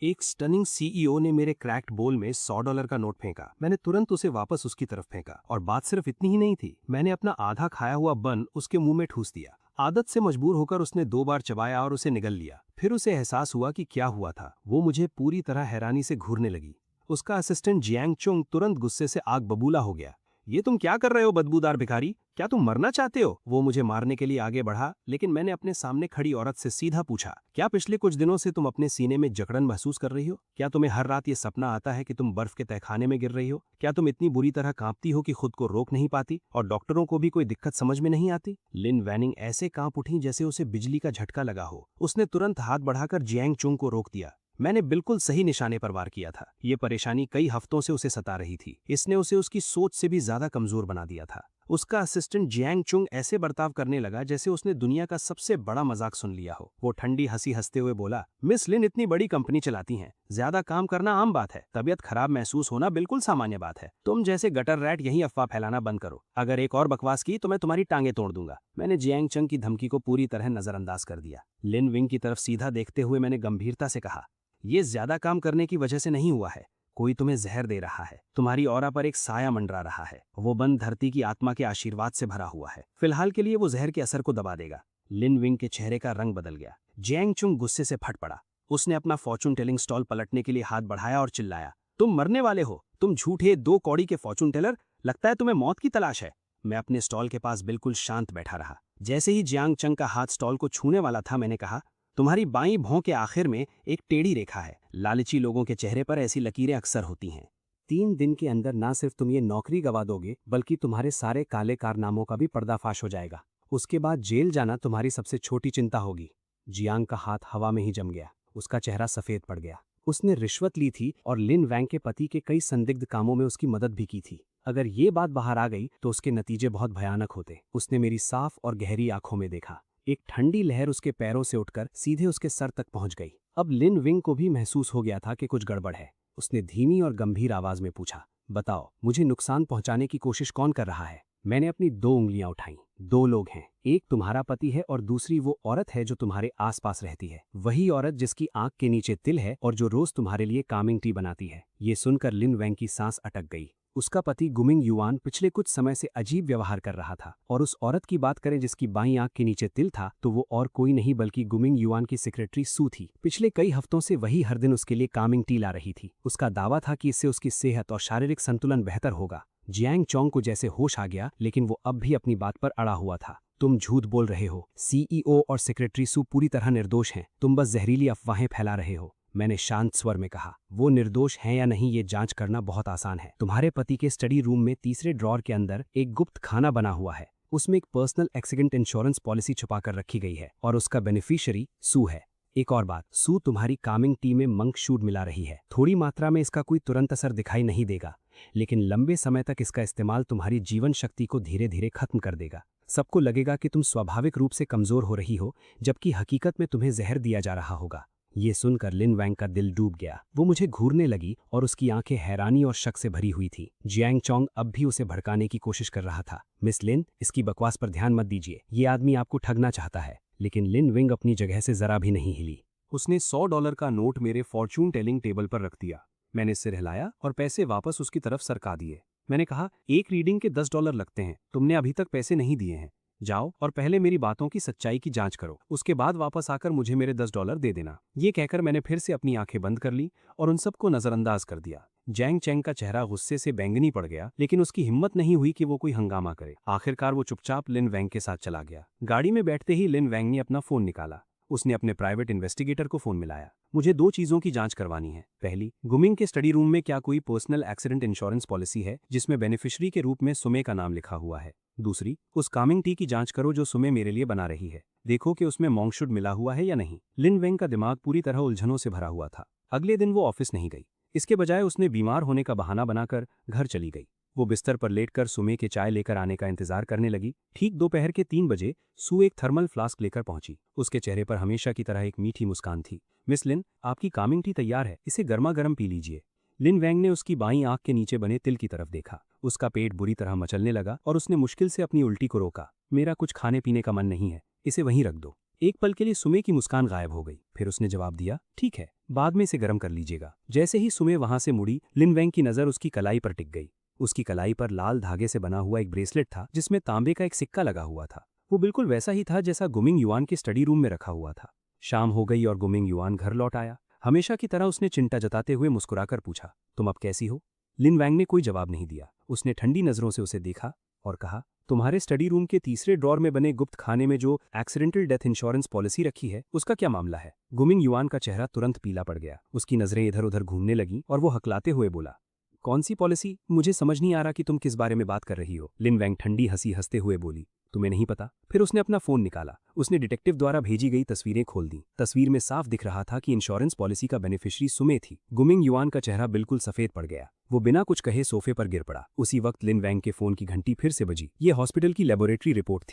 एक stunning CEO ने मेरे क्रैक्ड बोल में $100 का नोट फेंका। मैंने तुरंत उसे वापस उसकी तरफ फेंका और बात सिर्फ इतनी ही नहीं थी, मैंने अपना आधा खाया हुआ बन उसके मुंह में ठूस दिया। आदत से मजबूर होकर उसने 2 बार चबाया और उसे निगल लिया। फिर उसे एहसास हुआ कि क्या हुआ था। वो मुझे पूरी तरह हैरानी से घूरने लगी। उसका असिस्टेंट जियांग चुंग तुरंत गुस्से से आग बबूला हो गया। ये तुम क्या कर रहे हो बदबूदार भिखारी? क्या तुम मरना चाहते हो? वो मुझे मारने के लिए आगे बढ़ा, लेकिन मैंने अपने सामने खड़ी औरत से सीधा पूछा, क्या पिछले कुछ दिनों से तुम अपने सीने में जकड़न महसूस कर रही हो? क्या तुम्हें हर रात ये सपना आता है कि तुम बर्फ के तहखाने में गिर रही हो? क्या तुम इतनी बुरी तरह कांपती हो कि खुद को रोक नहीं पाती और डॉक्टरों को भी कोई दिक्कत समझ में नहीं आती? लिन वैनिंग ऐसे कांप उठी जैसे उसे बिजली का झटका लगा हो। उसने तुरंत हाथ बढ़ाकर जियांग चुंग को रोक दिया। मैंने बिल्कुल सही निशाने पर वार किया था। ये परेशानी कई हफ्तों से उसे सता रही थी। इसने उसे उसकी सोच से भी ज्यादा कमजोर बना दिया था। उसका असिस्टेंट जियांग चुंग ऐसे बर्ताव करने लगा जैसे उसने दुनिया का सबसे बड़ा मजाक सुन लिया हो। वो ठंडी हंसी हंसते हुए बोला, मिस लिन इतनी बड़ी कंपनी चलाती हैं, ज्यादा काम करना आम बात है, तबीयत खराब महसूस होना बिल्कुल सामान्य बात है। तुम जैसे गटर रैट यही अफवाह फैलाना बंद करो। अगर एक और बकवास की तो मैं तुम्हारी टांगे तोड़ दूंगा। मैंने जियांग चंग की धमकी को पूरी तरह नजरअंदाज कर दिया। लिन विंग की तरफ सीधा देखते हुए मैंने गंभीरता से कहा, ये ज्यादा काम करने की वजह से नहीं हुआ है। कोई तुम्हें जहर दे रहा है। तुम्हारी ऑरा पर एक साया मंडरा रहा है। वो बंद धरती की आत्मा के आशीर्वाद से भरा हुआ है। फिलहाल के लिए वो जहर के असर को दबा देगा। लिन विंग के चेहरे का रंग बदल गया। जियांग चुंग गुस्से से फट पड़ा। उसने अपना फॉर्चून टेलिंग स्टॉल पलटने के लिए हाथ बढ़ाया और चिल्लाया, तुम मरने वाले हो, तुम झूठे 2 कौड़ी के फॉर्चून टेलर, लगता है तुम्हें मौत की तलाश है। मैं अपने स्टॉल के पास बिल्कुल शांत बैठा रहा। जैसे ही जियांग चंग का हाथ स्टॉल को छूने वाला था, मैंने कहा, तुम्हारी बाईं भौं के आखिर में एक टेढ़ी रेखा है। लालची लोगों के चेहरे पर ऐसी लकीरें अक्सर होती हैं। 3 दिन के अंदर ना सिर्फ तुम ये नौकरी गवा दोगे, बल्कि तुम्हारे सारे काले कारनामों का भी पर्दाफाश हो जाएगा। उसके बाद जेल जाना तुम्हारी सबसे छोटी चिंता होगी। जियांग का हाथ हवा में ही जम गया। उसका चेहरा सफेद पड़ गया। उसने रिश्वत ली थी और लिन वैंग के पति के कई संदिग्ध कामों में उसकी मदद भी की थी। अगर ये बात बाहर आ गई तो उसके नतीजे बहुत भयानक होते। उसने मेरी साफ और गहरी आंखों में देखा। एक ठंडी लहर उसके पैरों से उठकर सीधे उसके सर तक पहुंच गई। अब लिन विंग को भी महसूस हो गया था कि कुछ गड़बड़ है। उसने धीमी और गंभीर आवाज में पूछा, बताओ, मुझे नुकसान पहुंचाने की कोशिश कौन कर रहा है? मैंने अपनी 2 उंगलियां उठाई। 2 लोग हैं, एक तुम्हारा पति है और दूसरी वो औरत है जो तुम्हारे आसपास रहती है। वही औरत जिसकी आंख के नीचे तिल है और जो रोज तुम्हारे लिए कामिंग टी बनाती है। ये सुनकर लिन वैंग की सांस अटक गई। उसका पति गुमिंग युआन पिछले कुछ समय से अजीब व्यवहार कर रहा था। और उस औरत की बात करें जिसकी बाईं आंख के नीचे तिल था, तो वो और कोई नहीं बल्कि गुमिंग युआन की सेक्रेटरी सू थी। पिछले कई हफ्तों से वही हर दिन उसके लिए कामिंग टी ला रही थी। उसका दावा था कि इससे उसकी सेहत और शारीरिक संतुलन बेहतर होगा। जियांग चोंग को जैसे होश आ गया, लेकिन वो अब भी अपनी बात पर अड़ा हुआ था। तुम झूठ बोल रहे हो। सीईओ और सेक्रेटरी सू पूरी तरह निर्दोष हैं। तुम बस जहरीली अफवाहें फैला रहे हो। मैंने शांत स्वर में कहा, वो निर्दोष हैं या नहीं ये जांच करना बहुत आसान है। तुम्हारे पति के स्टडी रूम में तीसरे ड्रॉर के अंदर एक गुप्त खाना बना हुआ है। उसमें एक पर्सनल एक्सीडेंट इंश्योरेंस पॉलिसी छुपा कर रखी गई है और उसका बेनिफिशियरी सू है। एक और बात, सू तुम्हारी कामिंग टी में मंक शूट मिला रही है। थोड़ी मात्रा में इसका कोई तुरंत असर दिखाई नहीं देगा, लेकिन लंबे समय तक इसका इस्तेमाल तुम्हारी जीवन शक्ति को धीरे धीरे खत्म कर देगा। सबको लगेगा कि तुम स्वाभाविक रूप से कमजोर हो रही हो, जबकि हकीकत में तुम्हें जहर दिया जा रहा होगा। ये सुनकर लिन वैंग का दिल डूब गया। वो मुझे घूरने लगी और उसकी आंखें हैरानी और शक से भरी हुई थी। जियांग चोंग अब भी उसे भड़काने की कोशिश कर रहा था। मिस लिन, इसकी बकवास पर ध्यान मत दीजिए। ये आदमी आपको ठगना चाहता है। लेकिन लिन विंग अपनी जगह से जरा भी नहीं हिली। उसने $100 का नोट मेरे फॉर्चून टेलिंग टेबल पर रख दिया। मैंने सिर हिलाया और पैसे वापस उसकी तरफ सरका दिए। मैंने कहा, एक रीडिंग के $10 लगते हैं। तुमने अभी तक पैसे नहीं दिए हैं। जाओ और पहले मेरी बातों की सच्चाई की जांच करो। उसके बाद वापस आकर मुझे मेरे $10 दे देना। ये कहकर मैंने फिर से अपनी आंखें बंद कर ली और उन सबको नजरअंदाज कर दिया। जैंग चेंग का चेहरा गुस्से से बैंगनी पड़ गया, लेकिन उसकी हिम्मत नहीं हुई कि वो कोई हंगामा करे। आखिरकार वो चुपचाप लिन वैंग के साथ चला गया। गाड़ी में बैठते ही लिन वैंग ने अपना फोन निकाला। उसने अपने प्राइवेट इन्वेस्टिगेटर को फोन मिलाया। मुझे 2 चीजों की जांच करवानी है। पहली, गुमिंग के स्टडी रूम में क्या कोई पर्सनल एक्सीडेंट इंश्योरेंस पॉलिसी है जिसमें बेनिफिशियरी के रूप में सुमे का नाम लिखा हुआ है। दूसरी, उस कामिंग टी की जांच करो जो सुमे मेरे लिए बना रही है। देखो कि उसमें मोंगशुड मिला हुआ है या नहीं। लिन वेंग का दिमाग पूरी तरह उलझनों से भरा हुआ था। अगले दिन वो ऑफिस नहीं गई। इसके बजाय उसने बीमार होने का बहाना बनाकर घर चली गई। वो बिस्तर पर लेटकर सुमे के चाय लेकर आने का इंतजार करने लगी। ठीक दोपहर के 3 बजे सू एक थर्मल फ्लास्क लेकर पहुंची। उसके चेहरे पर हमेशा की तरह एक मीठी मुस्कान थी। मिस लिन, आपकी कामिंग टी तैयार है, इसे गर्मा गर्म पी लीजिए। लिन वैंग ने उसकी बाईं आंख के नीचे बने तिल की तरफ देखा। उसका पेट बुरी तरह मचलने लगा और उसने मुश्किल से अपनी उल्टी को रोका। मेरा कुछ खाने पीने का मन नहीं है, इसे वहीं रख दो। एक पल के लिए सुमे की मुस्कान गायब हो गई। फिर उसने जवाब दिया, ठीक है, बाद में इसे गर्म कर लीजिएगा। जैसे ही सुमे वहां से मुड़ी, लिन वेंग की नजर उसकी कलाई पर टिक गई। उसकी कलाई पर लाल धागे से बना हुआ एक ब्रेसलेट था जिसमें तांबे का एक सिक्का लगा हुआ था। वो बिल्कुल वैसा ही था जैसा गुमिंग युआन के स्टडी रूम में रखा हुआ था। शाम हो गई और गुमिंग युआन घर लौट आया। हमेशा की तरह उसने चिंता जताते हुए मुस्कुराकर पूछा, तुम अब कैसी हो? लिन वैंग ने कोई जवाब नहीं दिया। उसने ठंडी नजरों से उसे देखा और कहा, तुम्हारे स्टडी रूम के तीसरे ड्रॉर में बने गुप्त खाने में जो एक्सीडेंटल डेथ इंश्योरेंस पॉलिसी रखी है, उसका क्या मामला है? गुमिंग युआन का चेहरा तुरंत पीला पड़ गया। उसकी नजरें इधर उधर घूमने लगीं और वो हकलाते हुए बोला, कौन सी पॉलिसी? मुझे समझ नहीं आ रहा कि तुम किस बारे में बात कर रही हो। लिन वैंग ठंडी हंसी हंसते हुए बोली, तुम्हें नहीं पता? फिर उसने अपना फोन निकाला। उसने डिटेक्टिव द्वारा भेजी गई तस्वीरें खोल दी। तस्वीर में साफ दिख रहा था कि इंश्योरेंस पॉलिसी का बेनिफिशियरी सुमे थी। गुमिंग युआन का चेहरा बिल्कुल सफेद पड़ गया। वो बिना कुछ कहे सोफे पर गिर पड़ा। उसी वक्त लिन वैंग के फोन की घंटी फिर से बजी। ये हॉस्पिटल की लेबोरेटरी रिपोर्ट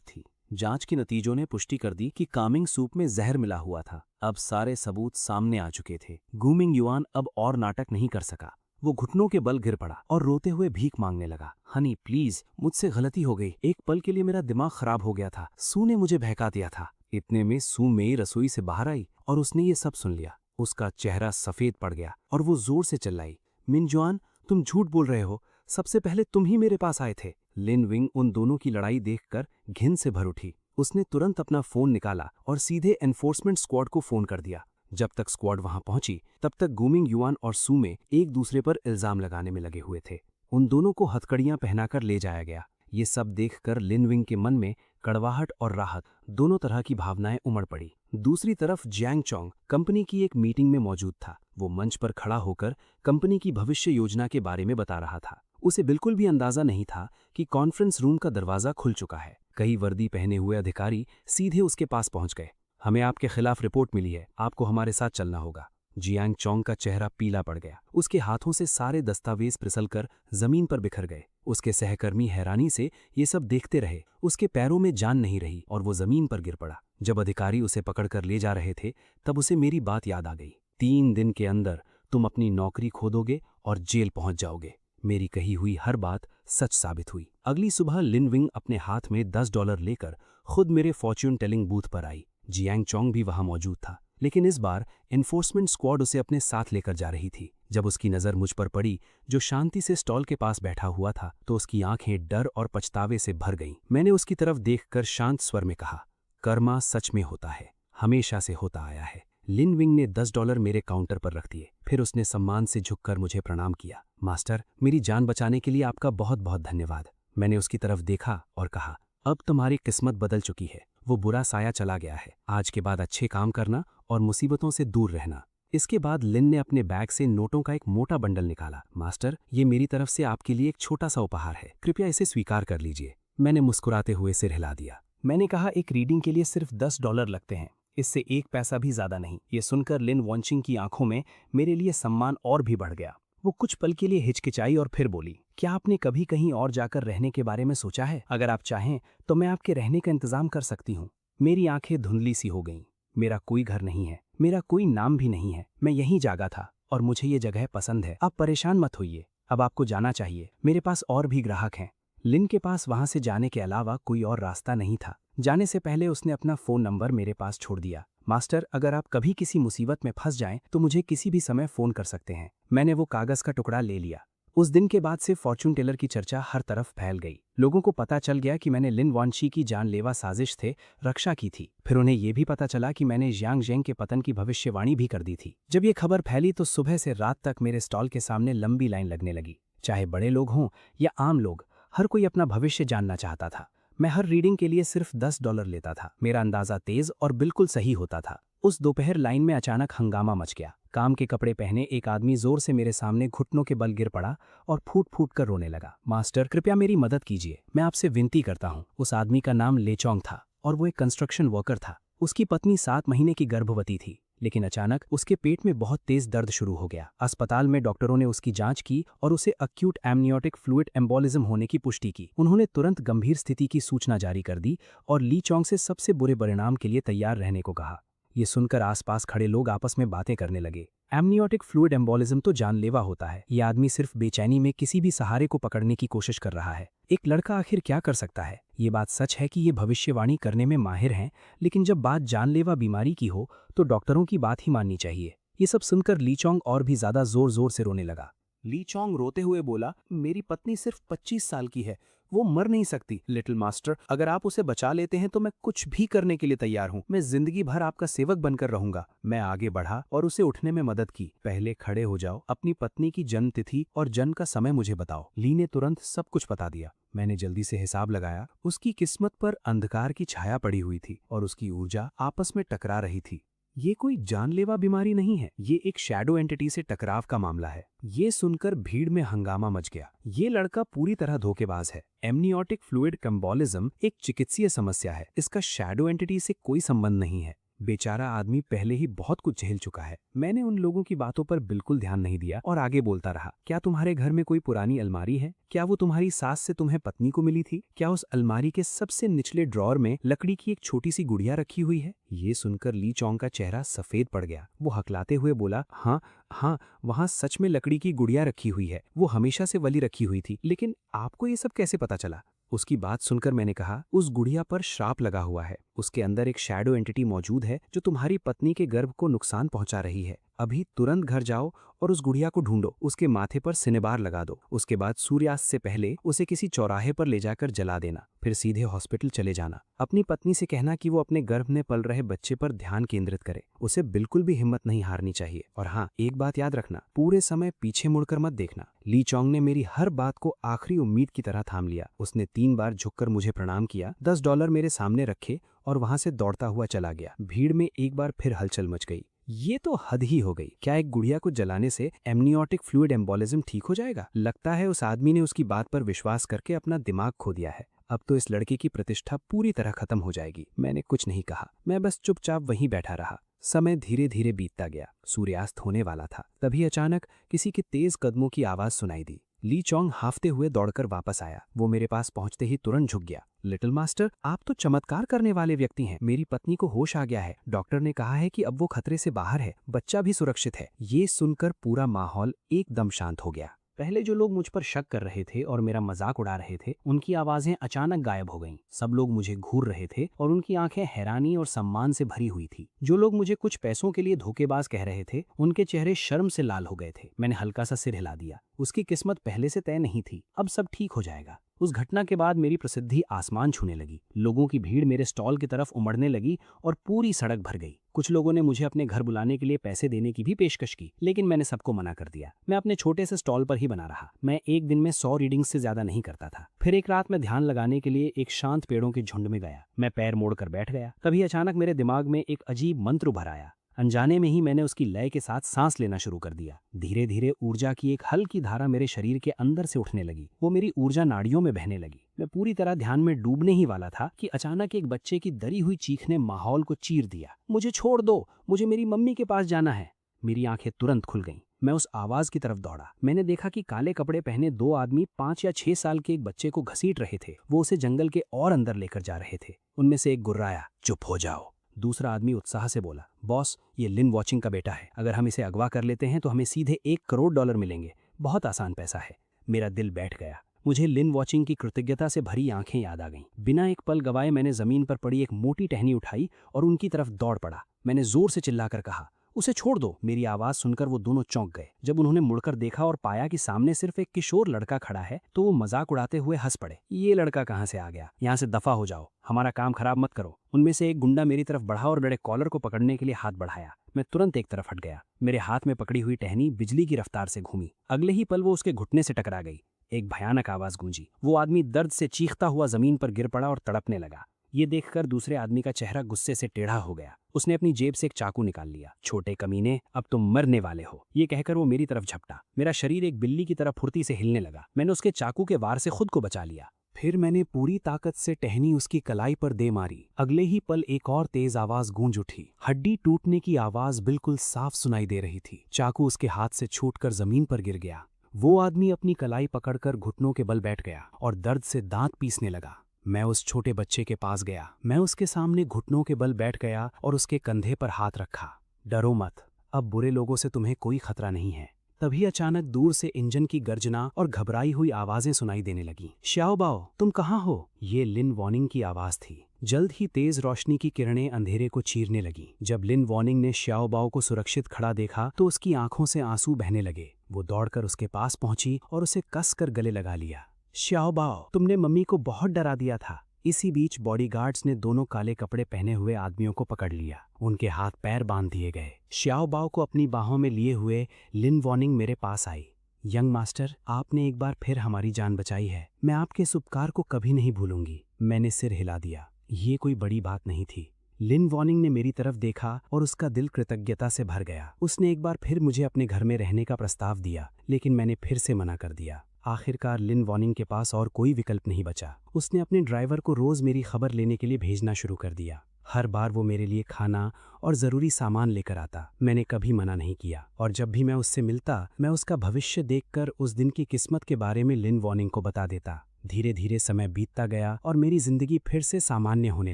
थी। जांच के नतीजों ने पुष्टि कर दी कि कामिंग सूप में जहर मिला हुआ था। अब सारे सबूत सामने आ चुके थे। गुमिंग युआन अब और नाटक नहीं कर सका। वो घुटनों के बल गिर पड़ा और रोते हुए भीख मांगने लगा। हनी प्लीज, मुझसे गलती हो गई। एक पल के लिए मेरा दिमाग खराब हो गया था। सू ने मुझे बहका दिया था। इतने में सू मेई रसोई से बाहर आई और उसने ये सब सुन लिया। उसका चेहरा सफेद पड़ गया और वो जोर से चिल्लाई, मिनजुआन, तुम झूठ बोल रहे हो। सबसे पहले तुम ही मेरे पास आए थे। लिन विंग उन दोनों की लड़ाई देखकर घिन से भर उठी। उसने तुरंत अपना फोन निकाला और सीधे एनफोर्समेंट स्क्वाड को फोन कर दिया। जब तक स्क्वाड वहां पहुंची तब तक गुमिंग युआन और सुमे एक दूसरे पर इल्जाम लगाने में लगे हुए थे। उन दोनों को हथकड़ियां पहनाकर ले जाया गया। ये सब देखकर लिन विंग के मन में कड़वाहट और राहत दोनों तरह की भावनाएं उमड़ पड़ी। दूसरी तरफ जियांग चोंग कंपनी की एक मीटिंग में मौजूद था। वो मंच पर खड़ा होकर कंपनी की भविष्य योजना के बारे में बता रहा था। उसे बिल्कुल भी अंदाजा नहीं था कि कॉन्फ्रेंस रूम का दरवाजा खुल चुका है। कई वर्दी पहने हुए अधिकारी सीधे उसके पास पहुंच गए। हमें आपके खिलाफ रिपोर्ट मिली है, आपको हमारे साथ चलना होगा। जियांग चोंग का चेहरा पीला पड़ गया। उसके हाथों से सारे दस्तावेज फिसलकर जमीन पर बिखर गए। उसके सहकर्मी हैरानी से ये सब देखते रहे। उसके पैरों में जान नहीं रही और वो जमीन पर गिर पड़ा। जब अधिकारी उसे पकड़कर ले जा रहे थे तब उसे मेरी बात याद आ गई। 3 दिन के अंदर तुम अपनी नौकरी खो दोगे और जेल पहुंच जाओगे। मेरी कही हुई हर बात सच साबित हुई। अगली सुबह लिन विंग अपने हाथ में $10 लेकर खुद मेरे फॉर्च्यून टेलिंग बूथ पर आई। जियांग चोंग भी वहां मौजूद था, लेकिन इस बार एनफोर्समेंट स्क्वाड उसे अपने साथ लेकर जा रही थी। जब उसकी नजर मुझ पर पड़ी, जो शांति से स्टॉल के पास बैठा हुआ था, तो उसकी आंखें डर और पछतावे से भर गईं। मैंने उसकी तरफ देखकर शांत स्वर में कहा, कर्मा सच में होता है, हमेशा से होता आया है। लिन विंग ने $10 मेरे काउंटर पर रख दिए। फिर उसने सम्मान से झुककर मुझे प्रणाम किया। मास्टर, मेरी जान बचाने के लिए आपका बहुत बहुत धन्यवाद। मैंने उसकी तरफ देखा और कहा, अब तुम्हारी किस्मत बदल चुकी है। वो बुरा साया चला गया है। आज के बाद अच्छे काम करना और मुसीबतों से दूर रहना। इसके बाद लिन ने अपने बैग से नोटों का एक मोटा बंडल निकाला। मास्टर, ये मेरी तरफ से आपके लिए एक छोटा सा उपहार है, कृपया इसे स्वीकार कर लीजिए। मैंने मुस्कुराते हुए सिर हिला दिया। मैंने कहा, एक रीडिंग के लिए सिर्फ $10 लगते हैं, इससे 1 पैसा भी ज्यादा नहीं। ये सुनकर लिन वॉन्चिंग की आंखों में मेरे लिए सम्मान और भी बढ़ गया। वो कुछ पल के लिए हिचकिचाई और फिर बोली, क्या आपने कभी कहीं और जाकर रहने के बारे में सोचा है? अगर आप चाहें तो मैं आपके रहने का इंतजाम कर सकती हूँ। मेरी आंखें धुंधली सी हो गईं। मेरा कोई घर नहीं है, मेरा कोई नाम भी नहीं है। मैं यहीं जागा था और मुझे ये जगह पसंद है। आप परेशान मत होइए, अब आपको जाना चाहिए। मेरे पास और भी ग्राहक हैं। लिन के पास वहां से जाने के अलावा कोई और रास्ता नहीं था। जाने से पहले उसने अपना फोन नंबर मेरे पास छोड़ दिया। मास्टर, अगर आप कभी किसी मुसीबत में फंस जाएं तो मुझे किसी भी समय फोन कर सकते हैं। मैंने वो कागज का टुकड़ा ले लिया। उस दिन के बाद से फॉर्च्यून टेलर की चर्चा हर तरफ फैल गई। लोगों को पता चल गया कि मैंने लिन वॉन्ची की जानलेवा साजिश से रक्षा की थी। फिर उन्हें यह भी पता चला कि मैंने जियांग जेंग के पतन की भविष्यवाणी भी कर दी थी। जब ये खबर फैली तो सुबह से रात तक मेरे स्टॉल के सामने लंबी लाइन लगने लगी। चाहे बड़े लोग हों या आम लोग, हर कोई अपना भविष्य जानना चाहता था। मैं हर रीडिंग के लिए सिर्फ $10 लेता था। मेरा अंदाजा तेज और बिल्कुल सही होता था। उस दोपहर लाइन में अचानक हंगामा मच गया। काम के कपड़े पहने एक आदमी जोर से मेरे सामने घुटनों के बल गिर पड़ा और फूट फूट कर रोने लगा। मास्टर, कृपया मेरी मदद कीजिए, मैं आपसे विनती करता हूँ। उस आदमी का नाम लेचोंग था और वो एक कंस्ट्रक्शन वर्कर था। उसकी पत्नी 7 महीने की गर्भवती थी, लेकिन अचानक उसके पेट में बहुत तेज दर्द शुरू हो गया। अस्पताल में डॉक्टरों ने उसकी जांच की और उसे अक्यूट एमनियोटिक फ्लूइड एम्बोलिज्म होने की पुष्टि की। उन्होंने तुरंत गंभीर स्थिति की सूचना जारी कर दी और ली चोंग से सबसे बुरे परिणाम के लिए तैयार रहने को कहा। ये सुनकर आसपास खड़े लोग आपस में बातें करने लगे। एमनियोटिक फ्लूइड एम्बोलिज्म तो जानलेवा होता है। ये आदमी सिर्फ बेचैनी में किसी भी सहारे को पकड़ने की कोशिश कर रहा है। एक लड़का आखिर क्या कर सकता है? ये बात सच है कि ये भविष्यवाणी करने में माहिर हैं, लेकिन जब बात जानलेवा बीमारी की हो तो डॉक्टरों की बात ही माननी चाहिए। ये सब सुनकर ली चोंग और भी ज्यादा जोर जोर से रोने लगा। ली चोंग रोते हुए बोला, मेरी पत्नी सिर्फ 25 साल की है, वो मर नहीं सकती। लिटिल मास्टर, अगर आप उसे बचा लेते हैं तो मैं कुछ भी करने के लिए तैयार हूँ। मैं जिंदगी भर आपका सेवक बनकर रहूंगा। मैं आगे बढ़ा और उसे उठने में मदद की। पहले खड़े हो जाओ, अपनी पत्नी की जन्म तिथि और जन्म का समय मुझे बताओ। ली ने तुरंत सब कुछ बता दिया। मैंने जल्दी से हिसाब लगाया। उसकी किस्मत पर अंधकार की छाया पड़ी हुई थी और उसकी ऊर्जा आपस में टकरा रही थी। ये कोई जानलेवा बीमारी नहीं है, ये एक शैडो एंटिटी से टकराव का मामला है। ये सुनकर भीड़ में हंगामा मच गया। ये लड़का पूरी तरह धोखेबाज है। एमनियोटिक फ्लूइड एम्बोलिज्म एक चिकित्सीय समस्या है, इसका शैडो एंटिटी से कोई संबंध नहीं है। बेचारा आदमी पहले ही बहुत कुछ झेल चुका है। मैंने उन लोगों की बातों पर बिल्कुल ध्यान नहीं दिया और आगे बोलता रहा। क्या तुम्हारे घर में कोई पुरानी अलमारी है? क्या वो तुम्हारी सास से तुम्हें पत्नी को मिली थी? क्या उस अलमारी के सबसे निचले ड्रॉर में लकड़ी की एक छोटी सी गुड़िया रखी हुई है? ये सुनकर ली चोंग का चेहरा सफेद पड़ गया। वो हकलाते हुए बोला, हाँ, वहाँ सच में लकड़ी की गुड़िया रखी हुई है। वो हमेशा से वली रखी हुई थी। लेकिन आपको ये सब कैसे पता चला? उसकी बात सुनकर मैंने कहा, उस गुड़िया पर श्राप लगा हुआ है। उसके अंदर एक शैडो एंटिटी मौजूद है जो तुम्हारी पत्नी के गर्भ को नुकसान पहुंचा रही है। अभी तुरंत घर जाओ और उस गुड़िया को ढूंढो। उसके माथे पर सिनेबार लगा दो। उसके बाद सूर्यास्त से पहले उसे किसी चौराहे पर ले जाकर जला देना। फिर सीधे हॉस्पिटल चले जाना। अपनी पत्नी से कहना कि वो अपने गर्भ में पल रहे बच्चे पर ध्यान केंद्रित करे। उसे बिल्कुल भी हिम्मत नहीं हारनी चाहिए। और हाँ, एक बात याद रखना, पूरे समय पीछे मुड़कर मत देखना। ली चोंग ने मेरी हर बात को आखिरी उम्मीद की तरह थाम लिया। उसने 3 बार झुककर मुझे प्रणाम किया, $10 मेरे सामने रखे और वहां से दौड़ता हुआ चला गया। भीड़ में एक बार फिर हलचल मच गई। ये तो हद ही हो गई। क्या एक गुड़िया को जलाने से एमनियोटिक फ्लूइड एम्बोलिज्म ठीक हो जाएगा? लगता है उस आदमी ने उसकी बात पर विश्वास करके अपना दिमाग खो दिया है। अब तो इस लड़के की प्रतिष्ठा पूरी तरह खत्म हो जाएगी। मैंने कुछ नहीं कहा, मैं बस चुपचाप वहीं बैठा रहा। समय धीरे धीरे बीतता गया। सूर्यास्त होने वाला था। तभी अचानक किसी के तेज कदमों की आवाज सुनाई दी। ली चोंग हाफते हुए दौड़कर वापस आया। वो मेरे पास पहुंचते ही तुरंत झुक गया। लिटिल मास्टर, आप तो चमत्कार करने वाले व्यक्ति हैं। मेरी पत्नी को होश आ गया है। डॉक्टर ने कहा है कि अब वो खतरे से बाहर है, बच्चा भी सुरक्षित है। ये सुनकर पूरा माहौल एकदम शांत हो गया। पहले जो लोग मुझ पर शक कर रहे थे और मेरा मजाक उड़ा रहे थे, उनकी आवाजें अचानक गायब हो गईं। सब लोग मुझे घूर रहे थे और उनकी आंखें हैरानी और सम्मान से भरी हुई थी। जो लोग मुझे कुछ पैसों के लिए धोखेबाज कह रहे थे, उनके चेहरे शर्म से लाल हो गए थे। मैंने हल्का सा सिर हिला दिया। उसकी किस्मत पहले से तय नहीं थी, अब सब ठीक हो जाएगा। उस घटना के बाद मेरी प्रसिद्धि आसमान छूने लगी। लोगों की भीड़ मेरे स्टॉल की तरफ उमड़ने लगी और पूरी सड़क भर गई। कुछ लोगों ने मुझे अपने घर बुलाने के लिए पैसे देने की भी पेशकश की, लेकिन मैंने सबको मना कर दिया। मैं अपने छोटे से स्टॉल पर ही बना रहा। मैं एक दिन में 100 रीडिंग्स से ज्यादा नहीं करता था। फिर एक रात मैं ध्यान लगाने के लिए एक शांत पेड़ों के झुंड में गया। मैं पैर मोड़कर बैठ गया। तभी अचानक मेरे दिमाग में एक अजीब मंत्र उभर आया। अनजाने में ही मैंने उसकी लय के साथ सांस लेना शुरू कर दिया। धीरे धीरे ऊर्जा की एक हल्की धारा मेरे शरीर के अंदर से उठने लगी। वो मेरी ऊर्जा नाड़ियों में बहने लगी। मैं पूरी तरह ध्यान में डूबने ही वाला था कि अचानक एक बच्चे की डरी हुई चीख ने माहौल को चीर दिया। मुझे छोड़ दो, मुझे मेरी मम्मी के पास जाना है। मेरी आंखें तुरंत खुल गईं। मैं उस आवाज की तरफ दौड़ा। मैंने देखा कि काले कपड़े पहने 2 आदमी 5 या 6 साल के एक बच्चे को घसीट रहे थे। वो उसे जंगल के और अंदर लेकर जा रहे थे। उनमें से एक गुर्राया, चुप हो जाओ। दूसरा आदमी उत्साह से बोला, बॉस, ये लिन वॉचिंग का बेटा है। अगर हम इसे अगवा कर लेते हैं तो हमें सीधे $1 करोड़ मिलेंगे। बहुत आसान पैसा है। मेरा दिल बैठ गया। मुझे लिन वॉचिंग की कृतज्ञता से भरी आंखें याद आ गईं। बिना एक पल गवाए मैंने जमीन पर पड़ी एक मोटी टहनी उठाई और उनकी तरफ दौड़ पड़ा। मैंने जोर से चिल्लाकर कहा, उसे छोड़ दो। मेरी आवाज सुनकर वो दोनों चौंक गए। जब उन्होंने मुड़कर देखा और पाया कि सामने सिर्फ एक किशोर लड़का खड़ा है, तो वो मजाक उड़ाते हुए हंस पड़े। ये लड़का कहाँ से आ गया? यहाँ से दफा हो जाओ, हमारा काम खराब मत करो। उनमें से एक गुंडा मेरी तरफ बढ़ा और मेरे कॉलर को पकड़ने के लिए हाथ बढ़ाया। मैं तुरंत एक तरफ हट गया। मेरे हाथ में पकड़ी हुई टहनी बिजली की रफ्तार से घूमी। अगले ही पल वो उसके घुटने से टकरा गई। एक भयानक आवाज गूंजी। वो आदमी दर्द से चीखता हुआ जमीन पर गिर पड़ा और तड़पने लगा। ये देखकर दूसरे आदमी का चेहरा गुस्से से टेढ़ा हो गया। उसने अपनी जेब से एक चाकू निकाल लिया। छोटे कमीने, अब तुम मरने वाले हो। ये कहकर वो मेरी तरफ झपटा। मेरा शरीर एक बिल्ली की तरह फुर्ती से हिलने लगा। मैंने उसके चाकू के वार से खुद को बचा लिया। फिर मैंने पूरी ताकत से टहनी उसकी कलाई पर दे मारी। अगले ही पल एक और तेज आवाज गूंज उठी। हड्डी टूटने की आवाज बिल्कुल साफ सुनाई दे रही थी। चाकू उसके हाथ से छूटकर जमीन पर गिर गया। वो आदमी अपनी कलाई पकड़कर घुटनों के बल बैठ गया और दर्द से दांत पीसने लगा। मैं उस छोटे बच्चे के पास गया। मैं उसके सामने घुटनों के बल बैठ गया और उसके कंधे पर हाथ रखा। डरो मत, अब बुरे लोगों से तुम्हें कोई खतरा नहीं है। तभी अचानक दूर से इंजन की गर्जना और घबराई हुई आवाजें सुनाई देने लगीं। श्याओबाओ, तुम कहाँ हो? ये लिन वॉर्निंग की आवाज थी। जल्द ही तेज रोशनी की किरणें अंधेरे को चीरने लगीं। जब लिन वॉर्निंग ने श्याओबाओ को सुरक्षित खड़ा देखा तो उसकी आंखों से आंसू बहने लगे। वो दौड़कर उसके पास पहुंची और उसे कसकर गले लगा लिया। श्याओबाओ, तुमने मम्मी को बहुत डरा दिया था। इसी बीच बॉडीगार्ड्स ने दोनों काले कपड़े पहने हुए आदमियों को पकड़ लिया। उनके हाथ पैर बांध दिए गए। श्याओबाओ को अपनी बाहों में लिए हुए लिन वॉर्निंग मेरे पास आई। यंग मास्टर, आपने एक बार फिर हमारी जान बचाई है। मैं आपके इस उपकार को कभी नहीं भूलूंगी। मैंने सिर हिला दिया। ये कोई बड़ी बात नहीं थी। लिन वॉर्निंग ने मेरी तरफ देखा और उसका दिल कृतज्ञता से भर गया। उसने एक बार फिर मुझे अपने घर में रहने का प्रस्ताव दिया, लेकिन मैंने फिर से मना कर दिया। आखिरकार लिन वॉर्निंग के पास और कोई विकल्प नहीं बचा। उसने अपने ड्राइवर को रोज मेरी खबर लेने के लिए भेजना शुरू कर दिया। हर बार वो मेरे लिए खाना और ज़रूरी सामान लेकर आता। मैंने कभी मना नहीं किया और जब भी मैं उससे मिलता, मैं उसका भविष्य देखकर उस दिन की किस्मत के बारे में लिन वॉर्निंग को बता देता। धीरे धीरे समय बीतता गया और मेरी जिंदगी फिर से सामान्य होने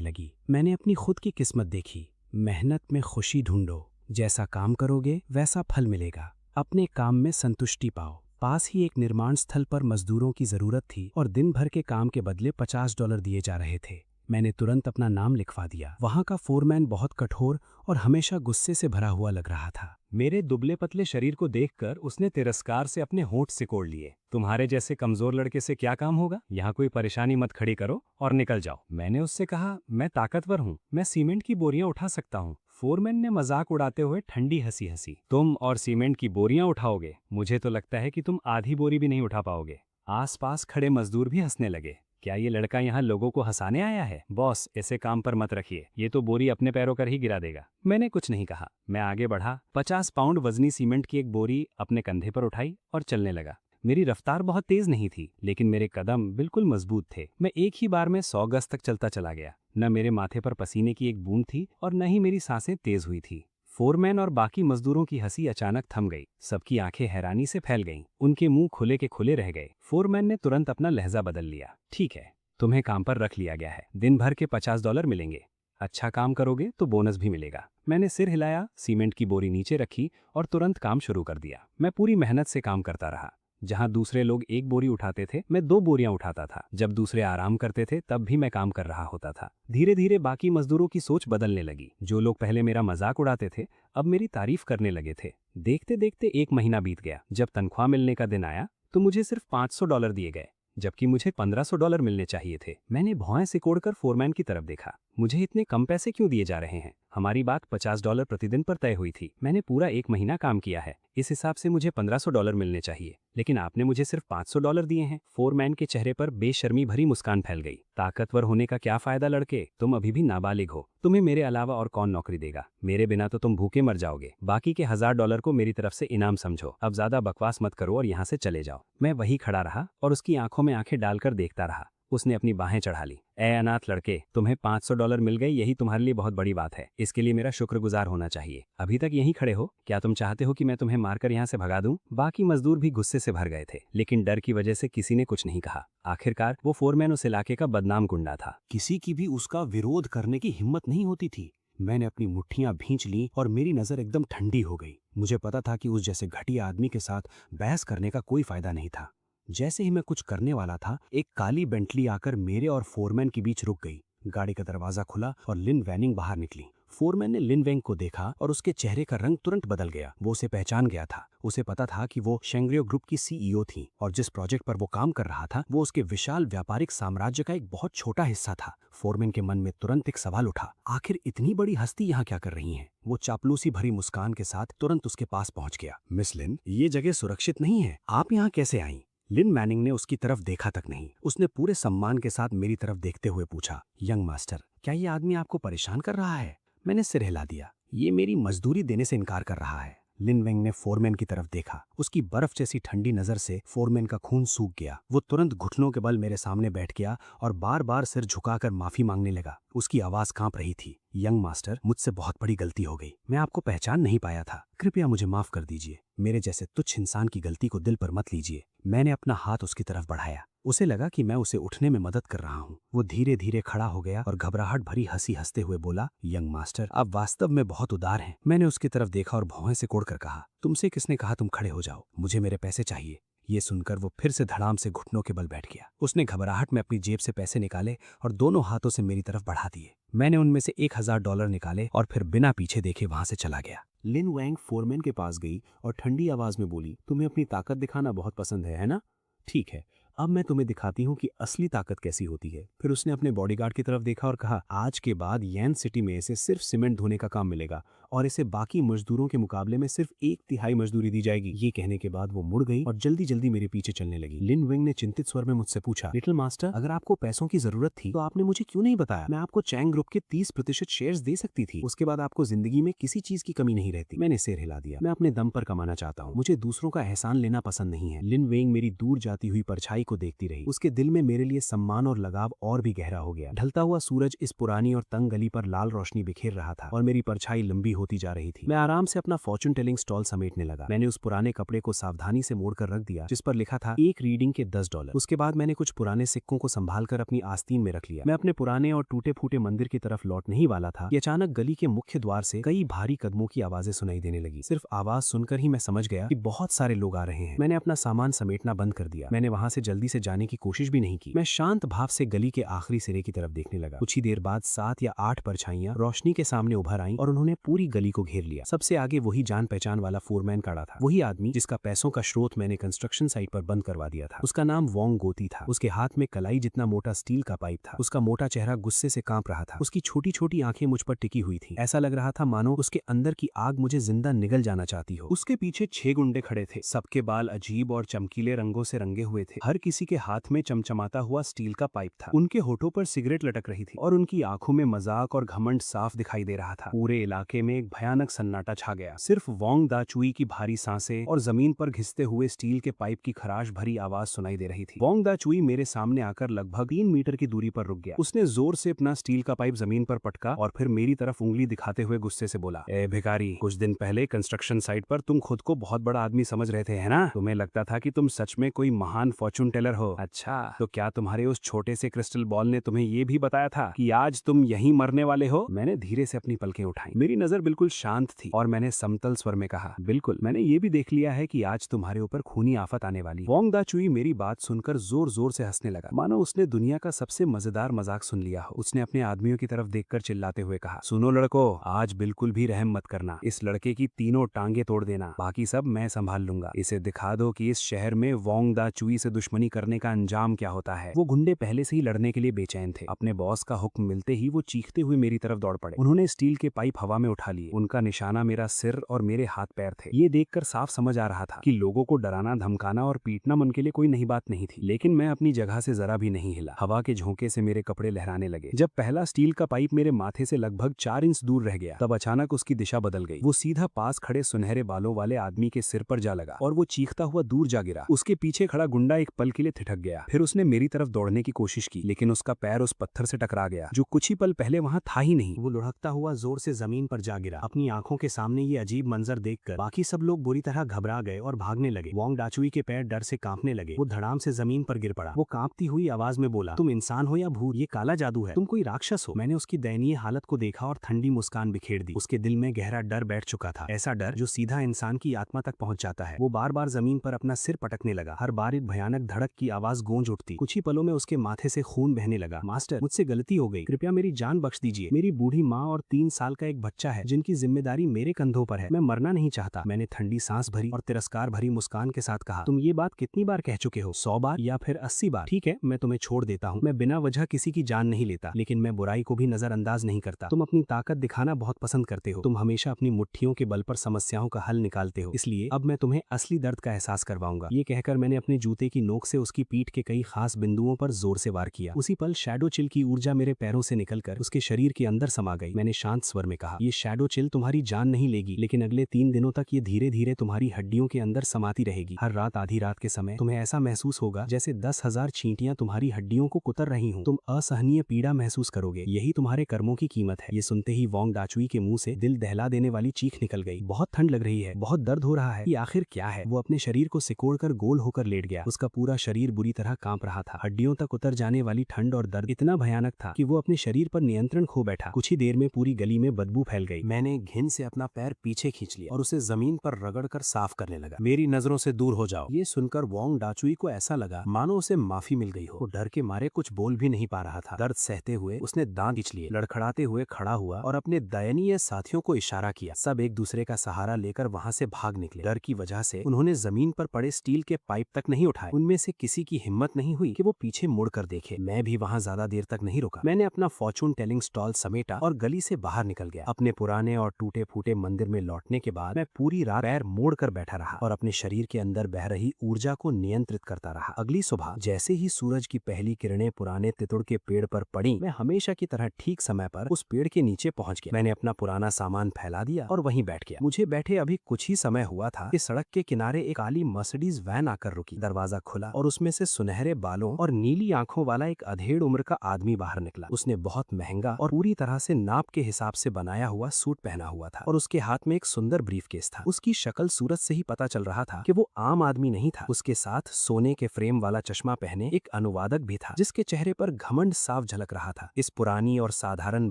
लगी। मैंने अपनी खुद की किस्मत देखी। मेहनत में खुशी ढूंढो, जैसा काम करोगे वैसा फल मिलेगा। अपने काम में संतुष्टि पाओ। पास ही एक निर्माण स्थल पर मजदूरों की जरूरत थी और दिन भर के काम के बदले $50 दिए जा रहे थे। मैंने तुरंत अपना नाम लिखवा दिया। वहां का फोरमैन बहुत कठोर और हमेशा गुस्से से भरा हुआ लग रहा था। मेरे दुबले पतले शरीर को देखकर उसने तिरस्कार से अपने होंठ सिकोड़ लिए। तुम्हारे जैसे कमजोर लड़के से क्या काम होगा? यहाँ कोई परेशानी मत खड़ी करो और निकल जाओ। मैंने उससे कहा, मैं ताकतवर हूँ, मैं सीमेंट की बोरियां उठा सकता हूँ। फोरमैन ने मजाक उड़ाते हुए ठंडी हंसी हंसी। तुम और सीमेंट की बोरियां उठाओगे? मुझे तो लगता है कि तुम आधी बोरी भी नहीं उठा पाओगे। आसपास खड़े मजदूर भी हंसने लगे। क्या ये लड़का यहाँ लोगों को हंसाने आया है? बॉस, ऐसे काम पर मत रखिए, ये तो बोरी अपने पैरों पर ही गिरा देगा। मैंने कुछ नहीं कहा। मैं आगे बढ़ा, 50 पाउंड वजनी सीमेंट की एक बोरी अपने कंधे पर उठाई और चलने लगा। मेरी रफ्तार बहुत तेज नहीं थी, लेकिन मेरे कदम बिल्कुल मजबूत थे। मैं एक ही बार में 100 गज तक चलता चला गया। न मेरे माथे पर पसीने की एक बूंद थी और न ही मेरी सांसें तेज हुई थी। फोरमैन और बाकी मजदूरों की हंसी अचानक थम गई। सबकी आंखें हैरानी से फैल गईं। उनके मुंह खुले के खुले रह गए। फोरमैन ने तुरंत अपना लहजा बदल लिया। ठीक है, तुम्हें काम पर रख लिया गया है। दिन भर के $50 मिलेंगे। अच्छा काम करोगे तो बोनस भी मिलेगा। मैंने सिर हिलाया, सीमेंट की बोरी नीचे रखी और तुरंत काम शुरू कर दिया। मैं पूरी मेहनत से काम करता रहा। जहां दूसरे लोग एक बोरी उठाते थे, मैं 2 बोरियां उठाता था। जब दूसरे आराम करते थे, तब भी मैं काम कर रहा होता था। धीरे धीरे बाकी मजदूरों की सोच बदलने लगी। जो लोग पहले मेरा मजाक उड़ाते थे, अब मेरी तारीफ करने लगे थे। देखते देखते 1 महीना बीत गया। जब तनख्वाह मिलने का दिन आया तो मुझे सिर्फ $500 दिए गए, जबकि मुझे $1500 मिलने चाहिए थे। मैंने भौहें सिकोड़कर फोरमैन की तरफ देखा। मुझे इतने कम पैसे क्यों दिए जा रहे हैं? हमारी बात $50 प्रतिदिन पर तय हुई थी। मैंने पूरा 1 महीना काम किया है, इस हिसाब से मुझे $1500 मिलने चाहिए, लेकिन आपने मुझे सिर्फ $500 दिए हैं। फोरमैन के चेहरे पर बेशर्मी भरी मुस्कान फैल गई। ताकतवर होने का क्या फायदा लड़के? तुम अभी भी नाबालिग हो। तुम्हें मेरे अलावा और कौन नौकरी देगा? मेरे बिना तो तुम भूखे मर जाओगे। बाकी के $1000 को मेरी तरफ से इनाम समझो। अब ज्यादा बकवास मत करो और यहाँ से चले जाओ। मैं वही खड़ा रहा और उसकी आंखों में आंखें डालकर देखता रहा। उसने अपनी बाहें चढ़ा ली। ए अनाथ लड़के, तुम्हें $500 मिल गए, यही तुम्हारे लिए बहुत बड़ी बात है। इसके लिए मेरा शुक्रगुजार होना चाहिए। अभी तक यहीं खड़े हो? क्या तुम चाहते हो कि मैं तुम्हें मारकर यहाँ से भगा दूं? बाकी मजदूर भी गुस्से से भर गए थे, लेकिन डर की वजह से किसी ने कुछ नहीं कहा। आखिरकार वो फोरमैन उस इलाके का बदनाम गुंडा था। किसी की भी उसका विरोध करने की हिम्मत नहीं होती थी। मैंने अपनी मुट्ठियां भींच ली और मेरी नजर एकदम ठंडी हो गई। मुझे पता था कि उस जैसे घटिया आदमी के साथ बहस करने का कोई फायदा नहीं था। जैसे ही मैं कुछ करने वाला था, एक काली बेंटली आकर मेरे और फोरमैन के बीच रुक गई। गाड़ी का दरवाजा खुला और लिन वैनिंग बाहर निकली। फोरमैन ने लिन वेंग को देखा और उसके चेहरे का रंग तुरंत बदल गया। वो उसे पहचान गया था। उसे पता था कि वो शेंग्रियो ग्रुप की सीईओ थी और जिस प्रोजेक्ट पर वो काम कर रहा था, वो उसके विशाल व्यापारिक साम्राज्य का एक बहुत छोटा हिस्सा था। फोरमैन के मन में तुरंत एक सवाल उठा, आखिर इतनी बड़ी हस्ती यहाँ क्या कर रही है? वो चापलूसी भरी मुस्कान के साथ तुरंत उसके पास पहुंच गया। मिस लिन, ये जगह सुरक्षित नहीं है, आप यहाँ कैसे आईं? लिन मैनिंग ने उसकी तरफ देखा तक नहीं। उसने पूरे सम्मान के साथ मेरी तरफ देखते हुए पूछा, यंग मास्टर, क्या ये आदमी आपको परेशान कर रहा है? मैंने सिर हिला दिया। ये मेरी मजदूरी देने से इनकार कर रहा है। लिन वेंग ने फोरमैन की तरफ देखा। उसकी बर्फ जैसी ठंडी नजर से फोरमैन का खून सूख गया। वो तुरंत घुटनों के बल मेरे सामने बैठ गया और बार बार सिर झुकाकर माफी मांगने लगा। उसकी आवाज कांप रही थी। यंग मास्टर, मुझसे बहुत बड़ी गलती हो गई। मैं आपको पहचान नहीं पाया था। कृपया मुझे माफ कर दीजिए। मेरे जैसे तुच्छ इंसान की गलती को दिल पर मत लीजिए। मैंने अपना हाथ उसकी तरफ बढ़ाया। उसे लगा कि मैं उसे उठने में मदद कर रहा हूँ। वो धीरे धीरे खड़ा हो गया और घबराहट भरी हंसी हंसते हुए बोला, यंग मास्टर, आप वास्तव में बहुत उदार हैं। मैंने उसकी तरफ देखा और भौहें से कोड़कर कहा, तुमसे किसने कहा तुम खड़े हो जाओ? मुझे मेरे पैसे चाहिए। ये सुनकर वो फिर से धड़ाम से घुटनों के बल बैठ गया। उसने घबराहट में अपनी जेब से पैसे निकाले और दोनों हाथों से मेरी तरफ बढ़ा दिए। मैंने उनमें से $1000 निकाले और फिर बिना पीछे देखे वहां से चला गया। लिन वैंग फोरमैन के पास गई और ठंडी आवाज में बोली, तुम्हें अपनी ताकत दिखाना बहुत पसंद है ना? ठीक है, अब मैं तुम्हें दिखाती हूँ कि असली ताकत कैसी होती है। फिर उसने अपने बॉडीगार्ड की तरफ देखा और कहा, आज के बाद यैन सिटी में इसे सिर्फ सीमेंट धोने का काम मिलेगा और इसे बाकी मजदूरों के मुकाबले में सिर्फ 1/3 मजदूरी दी जाएगी। ये कहने के बाद वो मुड़ गई और जल्दी जल्दी मेरे पीछे चलने लगी। लिन विंग ने चिंतित स्वर में मुझसे पूछा, लिटिल मास्टर, अगर आपको पैसों की जरूरत थी तो आपने मुझे क्यों नहीं बताया? मैं आपको चैंग ग्रुप के 30% शेयर्स दे सकती थी। उसके बाद आपको जिंदगी में किसी चीज की कमी नहीं रहती। मैंने सिर हिला दिया। मैं अपने दम पर कमाना चाहता हूँ, मुझे दूसरों का एहसान लेना पसंद नहीं है। लिन विंग मेरी दूर जाती हुई परछाई को देखती रही। उसके दिल में मेरे लिए सम्मान और लगाव और भी गहरा हो गया। ढलता हुआ सूरज इस पुरानी और तंग गली पर लाल रोशनी बिखेर रहा था और मेरी परछाई लंबी होती जा रही थी। मैं आराम से अपना फॉर्चून टेलिंग स्टॉल समेटने लगा। मैंने उस पुराने कपड़े को सावधानी से मोड़कर रख दिया जिस पर लिखा था एक रीडिंग के $10। उसके बाद मैंने कुछ पुराने सिक्कों को संभालकर अपनी आस्तीन में रख लिया। मैं अपने पुराने और टूटे फूटे मंदिर की तरफ लौटने ही वाला था कि अचानक गली के मुख्य द्वार से कई भारी कदमों की आवाजें सुनाई देने लगी। सिर्फ आवाज सुनकर ही मैं समझ गया कि बहुत सारे लोग आ रहे हैं। मैंने अपना सामान समेटना बंद कर दिया। मैंने वहां से जल्दी से जाने की कोशिश भी नहीं की। मैं शांत भाव से गली के आखिरी सिरे की तरफ देखने लगा। कुछ ही देर बाद 7 या 8 परछाइयां रोशनी के सामने उभर आईं और उन्होंने पूरी गली को घेर लिया। सबसे आगे वही जान पहचान वाला फोरमैन खड़ा था, वही आदमी जिसका पैसों का स्रोत मैंने कंस्ट्रक्शन साइट पर बंद करवा दिया था। उसका नाम वोंग गोती था। उसके हाथ में कलाई जितना मोटा स्टील का पाइप था। उसका मोटा चेहरा गुस्से से कांप रहा था। उसकी छोटी छोटी आंखें मुझ पर टिकी हुई थी। ऐसा लग रहा था मानो उसके अंदर की आग मुझे जिंदा निगल जाना चाहती हो। उसके पीछे 6 गुंडे खड़े थे। सबके बाल अजीब और चमकीले रंगों से रंगे हुए थे। हर किसी के हाथ में चमचमाता हुआ स्टील का पाइप था। उनके होठों पर सिगरेट लटक रही थी और उनकी आंखों में मजाक और घमंड साफ दिखाई दे रहा था। पूरे इलाके में एक भयानक सन्नाटा छा गया। सिर्फ वोंग दा चुई की भारी सांसें और जमीन पर घिसते हुए स्टील के पाइप की खराश भरी आवाज सुनाई दे रही थी। वोंग दा चुई मेरे सामने आकर लगभग 3 मीटर की दूरी पर रुक गया। उसने जोर से अपना स्टील का पाइप जमीन पर पटका और फिर मेरी तरफ उंगली दिखाते हुए गुस्से से बोला, ए भिखारी, कुछ दिन पहले कंस्ट्रक्शन साइट पर तुम खुद को बहुत बड़ा आदमी समझ रहे थे, है ना? तुम्हें लगता था कि तुम सच में कोई महान फॉर्चून टेलर हो। अच्छा, तो क्या तुम्हारे उस छोटे से क्रिस्टल बॉल ने तुम्हें ये भी बताया था कि आज तुम यहीं मरने वाले हो? मैंने धीरे से अपनी पलकें उठाई। मेरी नजर बिल्कुल शांत थी और मैंने समतल स्वर में कहा, बिल्कुल, मैंने ये भी देख लिया है कि आज तुम्हारे ऊपर खूनी आफत आने वाली। वोंग दा चुई मेरी बात सुनकर जोर जोर से हंसने लगा, मानो उसने दुनिया का सबसे मजेदार मजाक सुन लिया हो। उसने अपने आदमियों की तरफ देखकर चिल्लाते हुए कहा, सुनो लड़को, आज बिल्कुल भी रहम मत करना। इस लड़के की तीनों टांगे तोड़ देना, बाकी सब मैं संभाल लूंगा। इसे दिखा दो कि इस शहर में वोंग दा चुई से दुश्मनी करने का अंजाम क्या होता है। वो गुंडे पहले से ही लड़ने के लिए बेचैन थे। अपने बॉस का हुक्म मिलते ही वो चीखते हुए मेरी तरफ दौड़ पड़े। उन्होंने स्टील के पाइप हवा में उठा लिए। उनका निशाना मेरा सिर और मेरे हाथ पैर थे। ये देखकर साफ समझ आ रहा था कि लोगों को डराना, धमकाना और पीटना मन के लिए कोई नई बात नहीं थी। लेकिन मैं अपनी जगह से जरा भी नहीं हिला। हवा के झोंके से मेरे कपड़े लहराने लगे। जब पहला स्टील का पाइप मेरे माथे से लगभग 4 इंच दूर रह गया, तब अचानक उसकी दिशा बदल गई। वो सीधा पास खड़े सुनहरे बालों वाले आदमी के सिर पर जा लगा और वो चीखता हुआ दूर जा गिरा। उसके पीछे खड़ा गुंडा एक पल के लिए ठिठक गया। फिर उसने मेरी तरफ दौड़ने की कोशिश की, लेकिन उसका पैर उस पत्थर से टकरा गया जो कुछ ही पल पहले वहां था ही नहीं। वो लुढ़कता हुआ जोर से जमीन पर जा गिरा। अपनी आंखों के सामने ये अजीब मंजर देखकर बाकी सब लोग बुरी तरह घबरा गए और भागने लगे। वोंग डाचुई के पैर डर से कांपने लगे। वो धड़ाम से जमीन पर गिर पड़ा। वो कांपती हुई आवाज में बोला, तुम इंसान हो या भूत? ये काला जादू है, तुम कोई राक्षस हो। मैंने उसकी दयनीय हालत को देखा और ठंडी मुस्कान बिखेर दी। उसके दिल में गहरा डर बैठ चुका था, ऐसा डर जो सीधा इंसान की आत्मा तक पहुंच जाता है। वो बार बार जमीन पर अपना सिर पटकने लगा। हर बार एक भयानक धड़क की आवाज गूंज उठती। कुछ ही पलों में उसके माथे से खून बहने लगा। मास्टर, मुझसे गलती हो गई, कृपया मेरी जान बख्श दीजिए। मेरी बूढ़ी माँ और 3 साल का एक बच्चा है जिनकी जिम्मेदारी मेरे कंधों पर है। मैं मरना नहीं चाहता। मैंने ठंडी सांस भरी और तिरस्कार भरी मुस्कान के साथ कहा, तुम ये बात कितनी बार कह चुके हो? 100 बार या फिर 80 बार? ठीक है, मैं तुम्हें छोड़ देता हूँ। मैं बिना वजह किसी की जान नहीं लेता, लेकिन मैं बुराई को भी नजरअंदाज नहीं करता। तुम अपनी ताकत दिखाना बहुत पसंद करते हो। तुम हमेशा अपनी मुट्ठियों के बल पर समस्याओं का हल निकालते हो। इसलिए अब मैं तुम्हें असली दर्द का एहसास करवाऊंगा। ये कहकर मैंने अपने जूते की नोक से उसकी पीठ के कई खास बिंदुओं पर जोर से वार किया। उसी पल शैडो चिल की ऊर्जा मेरे पैरों से निकलकर उसके शरीर के अंदर समा गई। मैंने शांत स्वर में कहा, ये शैडो चिल तुम्हारी जान नहीं लेगी, लेकिन अगले 3 दिनों तक ये धीरे धीरे तुम्हारी हड्डियों के अंदर समाती रहेगी। हर रात आधी रात के समय तुम्हें ऐसा महसूस होगा जैसे 10,000 चींटियां तुम्हारी हड्डियों को कुतर रही हूँ। तुम असहनीय पीड़ा महसूस करोगे। यही तुम्हारे कर्मों की कीमत है। ये सुनते ही वोंग डाचुई के मुंह से दिल दहला देने वाली चीख निकल गई। बहुत ठंड लग रही है, बहुत दर्द हो रहा है, ये आखिर क्या है? वो अपने शरीर को सिकोड़कर गोल होकर लेट गया। उसका पूरा शरीर बुरी तरह कांप रहा था। हड्डियों तक उतर जाने वाली ठंड और दर्द इतना भयानक था कि वो अपने शरीर पर नियंत्रण खो बैठा। कुछ ही देर में पूरी गली में बदबू फैल गई। मैंने घिन से अपना पैर पीछे खींच लिया और उसे जमीन पर रगड़कर साफ करने लगा। मेरी नजरों से दूर हो जाओ। ये सुनकर वोंग डाचुई को ऐसा लगा मानो उसे माफी मिल गई हो। वो डर के मारे कुछ बोल भी नहीं पा रहा था। दर्द सहते हुए उसने दांत खींच लिए, लड़खड़ाते हुए खड़ा हुआ और अपने दयनीय साथियों को इशारा किया। सब एक दूसरे का सहारा लेकर वहां से भाग निकले। डर की वजह से उन्होंने जमीन पर पड़े स्टील के पाइप तक नहीं उठाए। उनमें से किसी की हिम्मत नहीं हुई कि वो पीछे मुड़कर देखे। मैं भी वहां ज्यादा देर तक नहीं रुका। मैंने अपना फॉर्चून टेलिंग स्टॉल समेटा और गली से बाहर निकल गया। अपने पुराने और टूटे फूटे मंदिर में लौटने के बाद मैं पूरी रात पैर मोड़ कर बैठा रहा और अपने शरीर के अंदर बह रही ऊर्जा को नियंत्रित करता रहा। अगली सुबह जैसे ही सूरज की पहली किरणें पुराने तितुड़ के पेड़ पर पड़ी, मैं हमेशा की तरह ठीक समय पर उस पेड़ के नीचे पहुंच गया। मैंने अपना पुराना सामान फैला दिया और वहीं बैठ गया। मुझे बैठे अभी कुछ ही समय हुआ था कि सड़क के किनारे एक काली मर्सिडीज वैन आकर रुकी। दरवाजा खुला और उसमें से सुनहरे बालों और नीली आंखों वाला एक अधेड़ उम्र का आदमी बाहर निकला। उसने बहुत महंगा और पूरी तरह से नाप के हिसाब से बनाया हुआ सूट पहना हुआ था और उसके हाथ में एक सुंदर ब्रीफकेस था। उसकी शक्ल सूरत से ही पता चल रहा था कि वो आम आदमी नहीं था। उसके साथ सोने के फ्रेम वाला चश्मा पहने एक अनुवादक भी था, जिसके चेहरे पर घमंड साफ झलक रहा था। इस पुरानी और साधारण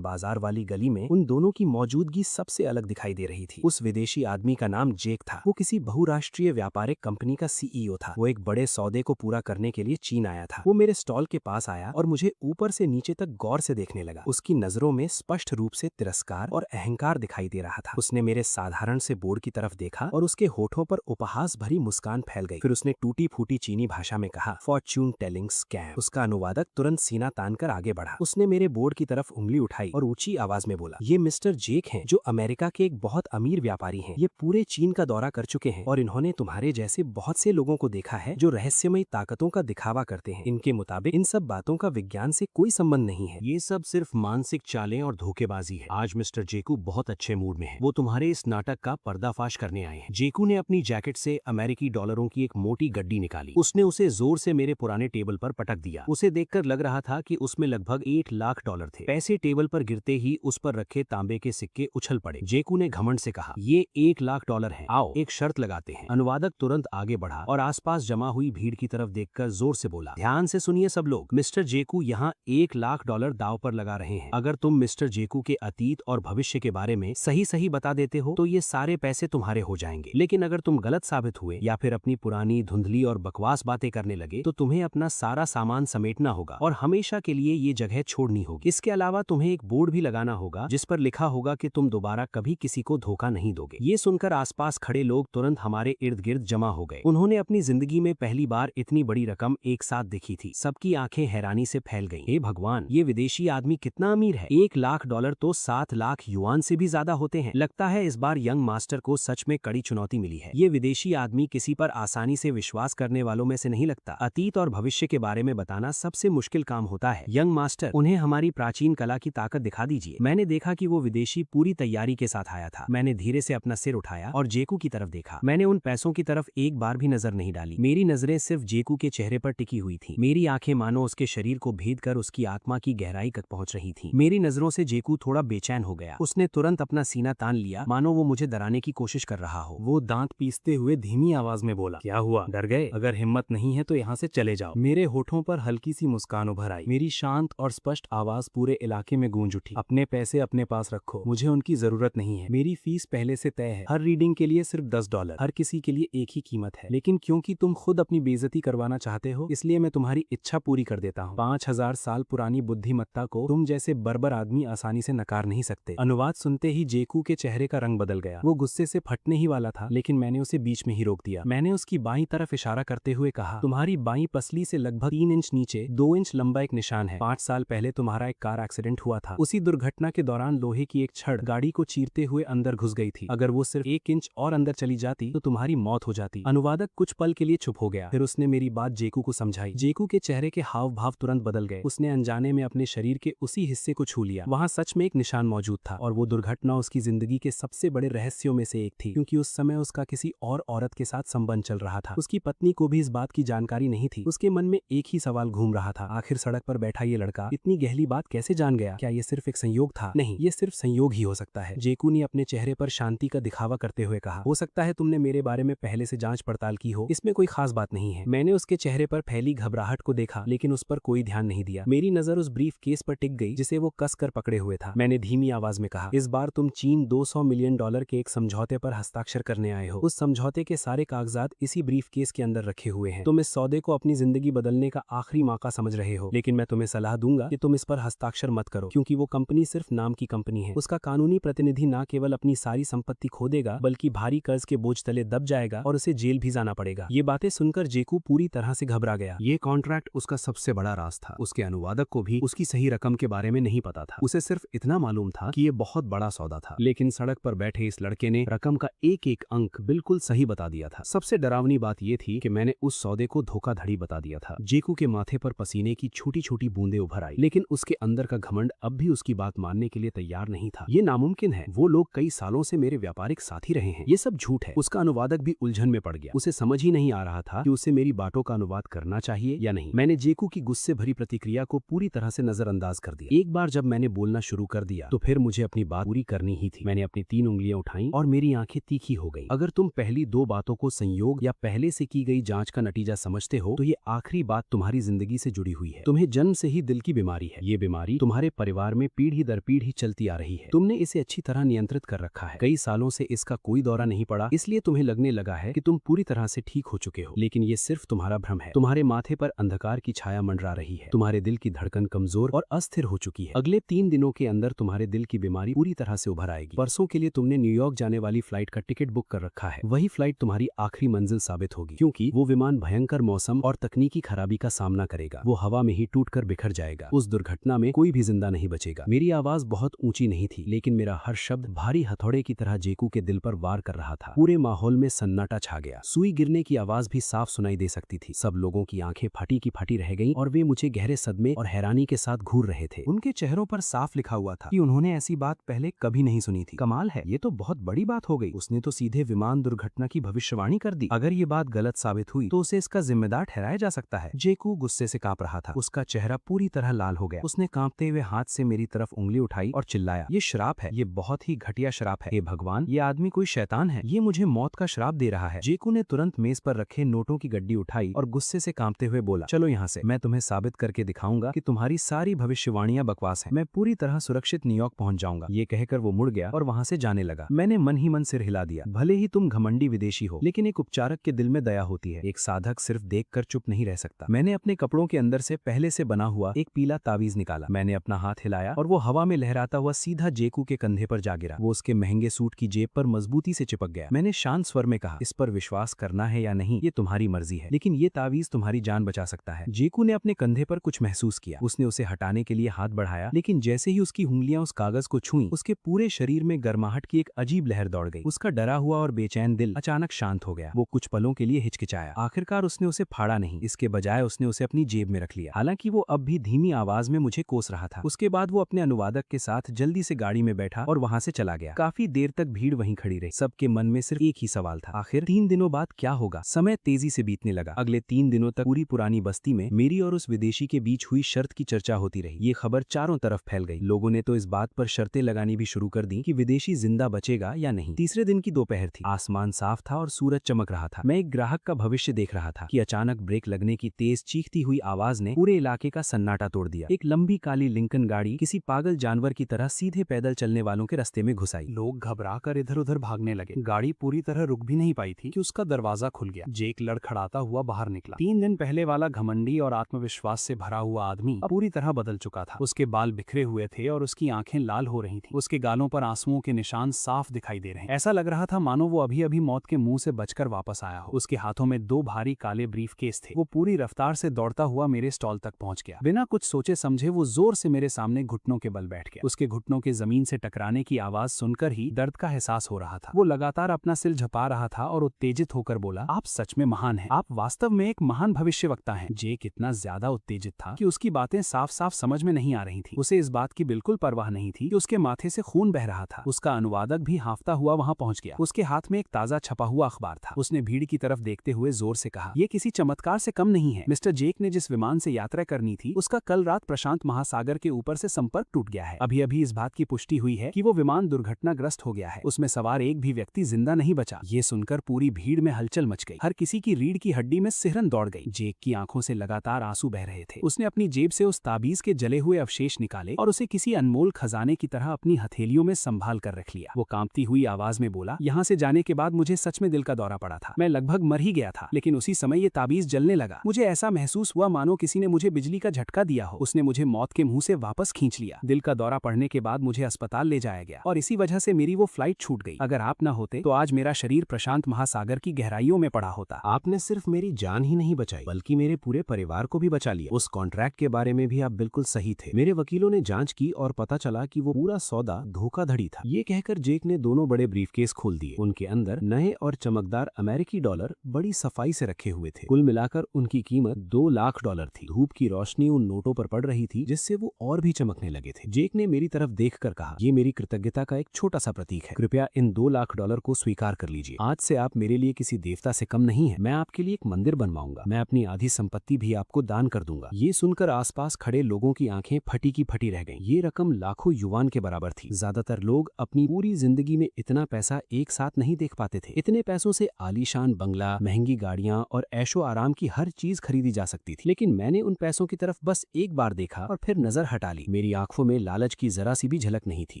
बाजार वाली गली में उन दोनों की मौजूदगी सबसे अलग दिखाई दे रही थी। उस विदेशी आदमी का नाम जेक था। वो किसी बहुराष्ट्रीय व्यापारिक कंपनी का सीईओ था। वो एक बड़े सौदे को पूरा करने के लिए चीन आया था। वो मेरे स्टॉल के पास आया और मुझे ऊपर से नीचे तक गौर से देखने लगा। उसकी नजरों में स्पष्ट रूप से तिरस्कार और अहंकार दिखाई दे रहा था। उसने मेरे साधारण से बोर्ड की तरफ देखा और उसके होठों पर उपहास भरी मुस्कान फैल गई। फिर उसने टूटी फूटी चीनी भाषा में कहा, फॉर्च्यून टेलिंग स्कैम। उसका अनुवादक तुरंत सीना तानकर आगे बढ़ा। उसने मेरे बोर्ड की तरफ उंगली उठाई और ऊंची आवाज में बोला, ये मिस्टर जेक हैं, जो अमेरिका के एक बहुत अमीर व्यापारी हैं। ये पूरे चीन का दौरा कर चुके हैं और इन्होंने तुम्हारे जैसे बहुत से लोगों को देखा है जो रहस्यमयी ताकतों का दिखावा करते हैं। इनके मुताबिक इन सब बातों का विज्ञान से कोई संबंध नहीं है। ये सब सिर्फ मानसिक चालें और धोखेबाजी है। आज मिस्टर जेकू बहुत अच्छे मूड में है। वो तुम्हारे इस नाटक का पर्दाफाश करने आए हैं। जेकू ने अपनी जैकेट से अमेरिकी डॉलरों की एक मोटी गड्डी निकाली। उसने उसे जोर से मेरे पुराने टेबल पर पटक दिया। उसे देखकर लग रहा था कि उसमें लगभग 8 लाख डॉलर थे। पैसे टेबल पर गिरते ही उस पर रखे तांबे के सिक्के उछल पड़े। जेकू ने घमंड से कहा, ये 1 लाख डॉलर है, आओ एक शर्त लगाते हैं। अनुवादक तुरंत आगे बढ़ा और आसपास जमा हुई भीड़ की तरफ देखकर जोर से बोला, ध्यान से सुनिए सब लोग, मिस्टर जेकू यहाँ 1 लाख डॉलर दाव पर लगा रहे हैं। अगर तुम मिस्टर जेकू के अतीत और भविष्य के बारे में सही सही बता देते हो तो ये सारे पैसे तुम्हारे हो जाएंगे। लेकिन अगर तुम गलत साबित हुए या फिर अपनी पुरानी धुंधली और बकवास बातें करने लगे तो तुम्हें अपना सारा सामान समेटना होगा और हमेशा के लिए ये जगह छोड़नी होगी। इसके अलावा तुम्हें एक बोर्ड भी लगाना होगा जिस पर लिखा होगा कि तुम दोबारा कभी किसी को धोखा नहीं दोगे। ये सुनकर आसपास खड़े लोग तुरंत हमारे इर्द गिर्द जमा हो गए। उन्होंने अपनी जिंदगी में पहली बार इतनी बड़ी रकम एक साथ देखी थी। सबकी आंखें हैरानी से फैल गईं। हे भगवान, ये विदेशी आदमी कितना अमीर है। 1 लाख डॉलर तो 7 लाख युआन से भी ज्यादा होते हैं। लगता है इस बार यंग मास्टर को सच में कड़ी चुनौती मिली है। ये विदेशी आदमी किसी पर आसानी से विश्वास करने वालों में से नहीं लगता। अतीत और भविष्य के बारे में बताना सबसे मुश्किल काम होता है। यंग मास्टर, उन्हें हमारी प्राचीन कला की ताकत दिखा दीजिए। मैंने देखा कि वो विदेशी पूरी तैयारी के साथ आया था। मैंने धीरे से अपना सिर उठाया और जेकू की तरफ देखा। मैंने उन पैसों की तरफ एक बार भी नजर नहीं डाली। मेरी नजरें सिर्फ जेकू के चेहरे पर टिकी हुई थी। मेरी आंखें मानो उसके शरीर को भेद कर उसकी आत्मा की गहराई तक पहुंच रही थी। मेरी नजरों से जेकू थोड़ा बेचैन हो गया। उसने तुरंत अपना सीना तान लिया मानो वो मुझे डराने की कोशिश कर रहा हो। वो दांत पीसते हुए धीमी आवाज में बोला, क्या हुआ, डर गए? अगर हिम्मत नहीं है तो यहाँ से चले जाओ। मेरे होठों पर हल्की सी मुस्कान उभर आई। मेरी शांत और स्पष्ट आवाज पूरे इलाके में गूंज उठी, अपने पैसे अपने पास रखो, मुझे उनकी जरूरत नहीं है। मेरी फीस पहले से तय है। हर रीडिंग के लिए सिर्फ $10। हर किसी के लिए एक ही कीमत है। लेकिन क्योंकि तुम खुद अपनी बेइज्जती करवाना चाहते हो, इसलिए मैं तुम्हारी इच्छा पूरी कर देता हूँ। 5000 साल पुरानी बुद्धिमत्ता को तुम जैसे बर्बर आदमी आसानी से नकार नहीं सकते। अनुवाद सुनते ही जेकू के चेहरे का रंग बदल गया। वो गुस्से से फटने ही वाला था, लेकिन मैंने उसे बीच में ही रोक दिया। मैंने उसकी बाईं तरफ इशारा करते हुए कहा, तुम्हारी बाईं पसली से लगभग 3 इंच नीचे 2 इंच लंबा एक निशान है। 5 साल पहले तुम्हारा एक कार एक्सीडेंट हुआ था। उसी दुर्घटना के दौरान लोहे की एक छड़ गाड़ी को चीरते हुए अंदर घुस गई थी। अगर वो सिर्फ 1 इंच और अंदर चली जाती तो तुम्हारी मौत हो जाती। अनुवादक कुछ पल के लिए चुप हो गया। फिर उसने मेरी बात जेकू को समझाई। जेकू के चेहरे के हाव भाव तुरंत बदल गए। उसने अनजाने में अपने शरीर के उसी हिस्से को छू लिया। वहाँ सच में एक निशान मौजूद था और वो दुर्घटना उसकी जिंदगी के सबसे बड़े रहस्यों में से एक थी, क्योंकि उस समय उसका किसी और औरत के साथ संबंध चल रहा था। उसकी पत्नी को भी इस बात की जानकारी नहीं थी। उसके मन में एक ही सवाल घूम रहा था, आखिर सड़क पर बैठा ये लड़का इतनी गहरी बात कैसे जान गया? क्या ये सिर्फ एक संयोग था? नहीं, ये सिर्फ संयोग ही हो सकता है। जेकू ने अपने चेहरे पर शांति का दिखावा करते हुए कहा, हो सकता है तुमने मेरे बारे में पहले से जांच पड़ताल की हो, इसमें कोई खास बात नहीं है। मैंने उसके चेहरे पर फैली घबराहट को देखा, लेकिन उस पर कोई ध्यान नहीं दिया। मेरी नजर उस ब्रीफ केस पर टिक गई जिसे वो कस कर पकड़े हुए था। मैंने धीमी आवाज में कहा, इस बार तुम चीन $200 मिलियन के एक समझौते पर हस्ताक्षर करने आए हो। उस समझौते के सारे कागजात इसी ब्रीफ केस के अंदर रखे हुए हैं। तुम इस सौदे को अपनी जिंदगी बदलने का आखिरी मौका समझ रहे हो, लेकिन मैं तुम्हें सलाह दूंगा कि तुम इस पर हस्ताक्षर मत करो, क्योंकि वो कंपनी सिर्फ नाम की कंपनी है। उसका कानूनी प्रतिनिधि न केवल अपनी सारी संपत्ति खो देगा, बल्कि भारी कर्ज के बोझ तले दब जाएगा और उसे जेल भी जाना पड़ेगा। ये बातें सुनकर जेकू पूरी तरह से घबरा गया। ये कॉन्ट्रैक्ट उसका सबसे बड़ा राज था। उसके अनुवादक को भी उसकी सही रकम के बारे में नहीं पता था। उसे सिर्फ इतना मालूम था कि ये बहुत बड़ा सौदा था, लेकिन सड़क पर बैठे इस लड़के ने रकम का एक एक अंक बिल्कुल सही बता दिया था। सबसे डरावनी बात यह थी कि मैंने उस सौदे को धोखाधड़ी बता दिया था। जेकू के माथे पर पसीने की छोटी छोटी बूंदें उभर आई, लेकिन उसके अंदर का घमंड अब भी उसकी बात मानने के लिए तैयार नहीं था। ये नामुमकिन है, वो लोग कई सालों से मेरे व्यापारिक साथी रहे हैं, ये सब झूठ है। उसका अनुवादक भी उलझन में पड़ गया। उसे समझ ही नहीं आ रहा था कि उसे मेरी बातों का अनुवाद करना चाहिए या नहीं। मैंने जेकू की गुस्से भरी प्रतिक्रिया को पूरी तरह से नजरअंदाज कर दिया। एक बार जब मैंने बोलना शुरू कर दिया तो फिर मुझे अपनी बात पूरी करनी ही थी। मैंने अपनी 3 उंगलियां उठाई और मेरी आंखें तीखी हो गईं। अगर तुम पहली 2 बातों को संयोग या पहले से की गई जांच का नतीजा समझते हो, तो ये आखिरी बात तुम्हारी जिंदगी से जुड़ी हुई है। तुम्हें जन्म से ही दिल की बीमारी है। ये बीमारी तुम्हारे परिवार में पीढ़ी दर पीढ़ी चलती आ रही है। तुमने इसे अच्छी तरह नियंत्रित कर रखा है। कई सालों से इसका कोई दौरा नहीं पड़ा, इसलिए तुम्हें लगने लगा है कि तुम पूरी तरह से ठीक हो चुके हो, लेकिन ये सिर्फ तुम्हारा भ्रम है। तुम्हारे माथे पर अंधकार की छाया मंडरा रही है। तुम्हारे दिल की धड़कन कमजोर और अस्थिर हो चुकी है। अगले 3 दिनों के अंदर तुम्हारे दिल की बीमारी पूरी तरह से उभर आएगी। परसों के लिए तुमने न्यूयॉर्क जाने वाली फ्लाइट का टिकट बुक कर रखा है। वही फ्लाइट तुम्हारी आखिरी मंजिल साबित होगी, क्योंकि वो विमान भयंकर मौसम और तकनीकी खराबी का सामना करेगा। वो हवा में ही टूटकर बिखर जाएगा। उस दुर्घटना में कोई भी जिंदा नहीं बचेगा। मेरी आवाज बहुत ऊंची नहीं थी, लेकिन मेरा हर शब्द भारी हथौड़े की तरह जेकू के दिल पर वार कर रहा था। पूरे माहौल में सन्नाटा छा गया। सुई गिरने की आवाज भी साफ सुनाई दे सकती थी। सब लोगों की आंखें फटी की फटी रह गईं और वे मुझे गहरे सदमे और हैरानी के साथ घूर रहे थे। उनके चेहरों पर साफ लिखा हुआ था कि उन्होंने ऐसी बात पहले कभी नहीं सुनी थी। कमाल है, ये तो बहुत बड़ी बात हो गई। उसने तो सीधे विमान दुर्घटना की भविष्यवाणी कर दी। अगर ये बात गलत साबित हुई तो उसे इसका जिम्मेदार ठहराया जा सकता है। जेकू गुस्से से कांप रहा था। उसका चेहरा पूरी तरह लाल हो गया। उसने कांपते हुए हाथ से मेरी तरफ उंगली उठाई और चिल्लाया, ये श्राप है, ये बहुत ही घटिया श्राप है। हे भगवान, ये आदमी कोई शैतान है। ये मुझे मौत का श्राप दे रहा है। जेकू ने तुरंत मेज पर रखे नोटों की गड्डी उठाई और गुस्से से कांपते हुए बोला, चलो यहाँ से, मैं तुम्हें साबित करके दिखाऊंगा कि तुम्हारी सारी भविष्यवाणियां बकवास हैं। मैं पूरी तरह सुरक्षित न्यूयॉर्क पहुंच जाऊंगा। ये कहकर वो मुड़ गया और वहां से जाने लगा। मैंने मन ही मन सिर हिला दिया। भले ही तुम घमंडी विदेशी हो, लेकिन एक उपचारक के दिल में दया होती है। एक साधक सिर्फ देखकर चुप नहीं रह सकता। मैंने अपने कपड़ों के अंदर से पहले से बना हुआ एक पीला तावीज निकाला। मैंने अपना हाथ हिलाया और वो हवा में लहराता हुआ सीधा जेकू के कंधे पर जा गिरा। वो उसके महंगे सूट की जेब पर मजबूती से चिपक गया। मैंने शांत स्वर में कहा, इस पर विश्वास करना है या नहीं ये तुम्हारी मर्जी है, लेकिन ये तावीज तुम्हारी जान बचा सकता है। जेकू ने अपने कंधे पर कुछ महसूस किया। उसने उसे हटाने के लिए हाथ बढ़ाया, लेकिन जैसे ही उसकी उंगलियां उस कागज को छुईं, उसके पूरे शरीर में गर्माहट की एक अजीब लहर दौड़ गई। उसका डरा हुआ और बेचैन दिल अचानक शांत हो गया। वो कुछ पलों के लिए हिचकिचाया। आखिरकार उसने उसे फाड़ा नहीं, इसके बजाय उसने उसे अपनी जेब में रख लिया। हालांकि वो अब भी धीमी आवाज में मुझे कोस रहा था। उसके बाद वो अपने अनुवादक के साथ जल्दी से गाड़ी में बैठा और वहां से चला गया। काफी देर तक भीड़ वहीं खड़ी रही। सबके मन में सिर्फ एक ही सवाल था, आखिर 3 दिनों बाद क्या होगा। समय तेजी से बीतने लगा। अगले 3 दिनों तक पूरी पुरानी बस्ती में मेरी और उस विदेशी के बीच हुई शर्त की चर्चा होती रही। ये खबर चारों तरफ फैल गई। लोगों ने तो इस बात पर शर्तें लगानी भी शुरू कर दी कि विदेशी जिंदा बचेगा या नहीं। तीसरे दिन की दोपहर थी। आसमान साफ था और सूरज चमक रहा था। मैं एक ग्राहक का भविष्य देख रहा था कि अचानक ब्रेक लगने की तेज चीखती हुई आवाज ने पूरे इलाके का सन्नाटा तोड़ दिया। एक लंबी काली लिंकन गाड़ी किसी पागल जानवर की तरह सीधे पैदल चलने वालों के रास्ते में घुस आई। लोग घबराकर इधर उधर भागने लगे। गाड़ी पूरी तरह रुक भी नहीं पाई थी कि उसका दरवाजा खुल गया। जेक लड़खड़ाता हुआ बाहर निकला। 3 दिन पहले वाला घमंडी और आत्मविश्वास से भरा हुआ आदमी अब पूरी तरह बदल चुका था। उसके बाल बिखरे हुए थे और उसकी आंखें लाल हो रही थीं। उसके गालों पर आंसुओं के निशान साफ दिखाई दे रहे हैं। ऐसा लग रहा था मानो वो अभी अभी मौत के मुंह से बचकर वापस आया हो। उसके हाथों में 2 भारी काले ब्रीफ केस थे। वो पूरी रफ्तार से दौड़ता हुआ मेरे स्टॉल तक पहुंच गया। बिना कुछ सोचे समझे वो जोर से मेरे सामने घुटनों के बल बैठ गया। उसके घुटनों के जमीन से टकराने की आवाज सुनकर ही दर्द का एहसास हो रहा था। वो लगातार अपना सिर झपा रहा था और उत्तेजित होकर बोला, आप सच में महान हैं। आप वास्तव में एक महान भविष्यवक्ता हैं। जेक इतना ज्यादा उत्तेजित था कि उसकी बातें साफ साफ समझ में नहीं आ रही थी। उसे इस बात की बिल्कुल परवाह नहीं थी कि उसके माथे माथे से खून बह रहा था। उसका अनुवादक भी हांफता हुआ वहां पहुंच गया। उसके हाथ में एक ताजा छपा हुआ अखबार था। उसने भीड़ की तरफ देखते हुए जोर से कहा, यह किसी चमत्कार से कम नहीं है। मिस्टर जेक ने जिस विमान से यात्रा करनी थी उसका कल रात प्रशांत महासागर के ऊपर से संपर्क टूट गया है। अभी अभी इस बात की पुष्टि हुई है कि वो विमान दुर्घटनाग्रस्त हो गया है। उसमें सवार एक भी व्यक्ति जिंदा नहीं बचा। ये सुनकर पूरी भीड़ में हलचल मच गई। हर किसी की रीढ़ की हड्डी में सिहरन दौड़ गई। जेक की आंखों से लगातार आंसू बह रहे थे। उसने अपनी जेब से उस ताबीज के जले हुए अवशेष निकाले और उसे किसी अनमोल खजाने की तरह अपनी हथेलियों में संभाल कर रख लिया। वो कांपती हुई आवाज में बोला, यहाँ से जाने के बाद मुझे सच में दिल का दौरा पड़ा था। मैं लगभग मर ही गया था, लेकिन उसी समय ये ताबीज जलने लगा। मुझे ऐसा महसूस हुआ मानो किसी ने मुझे बिजली का झटका दिया हो। उसने मुझे मौत के मुंह से वापस खींच लिया। दिल का दौरा पड़ने के बाद मुझे अस्पताल ले जाया गया और इसी वजह से मेरी वो फ्लाइट छूट गई। अगर आप न होते तो आज मेरा शरीर प्रशांत महासागर की गहराइयों में पड़ा होता। आपने सिर्फ मेरी जान ही नहीं बचाई बल्कि मेरे पूरे परिवार को भी बचा लिया। उस कॉन्ट्रैक्ट के बारे में भी आप बिल्कुल सही थे। मेरे वकीलों ने जांच की और पता चला कि वो पूरा सौदा धोखाधड़ी था। ये कहकर जेक ने दोनों बड़े ब्रीफकेस खोल दिए। उनके अंदर नए और चमकदार अमेरिकी डॉलर बड़ी सफाई से रखे हुए थे। कुल मिलाकर उनकी कीमत $2 लाख थी। धूप की रोशनी उन नोटों पर पड़ रही थी जिससे वो और भी चमकने लगे थे। जेक ने मेरी तरफ देखकर कहा, ये मेरी कृतज्ञता का एक छोटा सा प्रतीक है। कृपया इन $2 लाख को स्वीकार कर लीजिए। आज से आप मेरे लिए किसी देवता से कम नहीं है। मैं आपके लिए एक मंदिर बनवाऊंगा। मैं अपनी आधी संपत्ति भी आपको दान कर दूंगा। ये सुनकर आसपास खड़े लोगों की आंखें फटी की फटी रह गईं। ये रकम लाखों युवान के बराबर थी। ज्यादातर लोग अपनी पूरी जिंदगी में इतना पैसा एक साथ नहीं देख पाते थे। इतने पैसों से आलीशान बंगला, महंगी गाड़ियां और ऐशो आराम की हर चीज खरीदी जा सकती थी। लेकिन मैंने उन पैसों की तरफ बस एक बार देखा और फिर नजर हटा ली। मेरी आंखों में लालच की जरा सी भी झलक नहीं थी,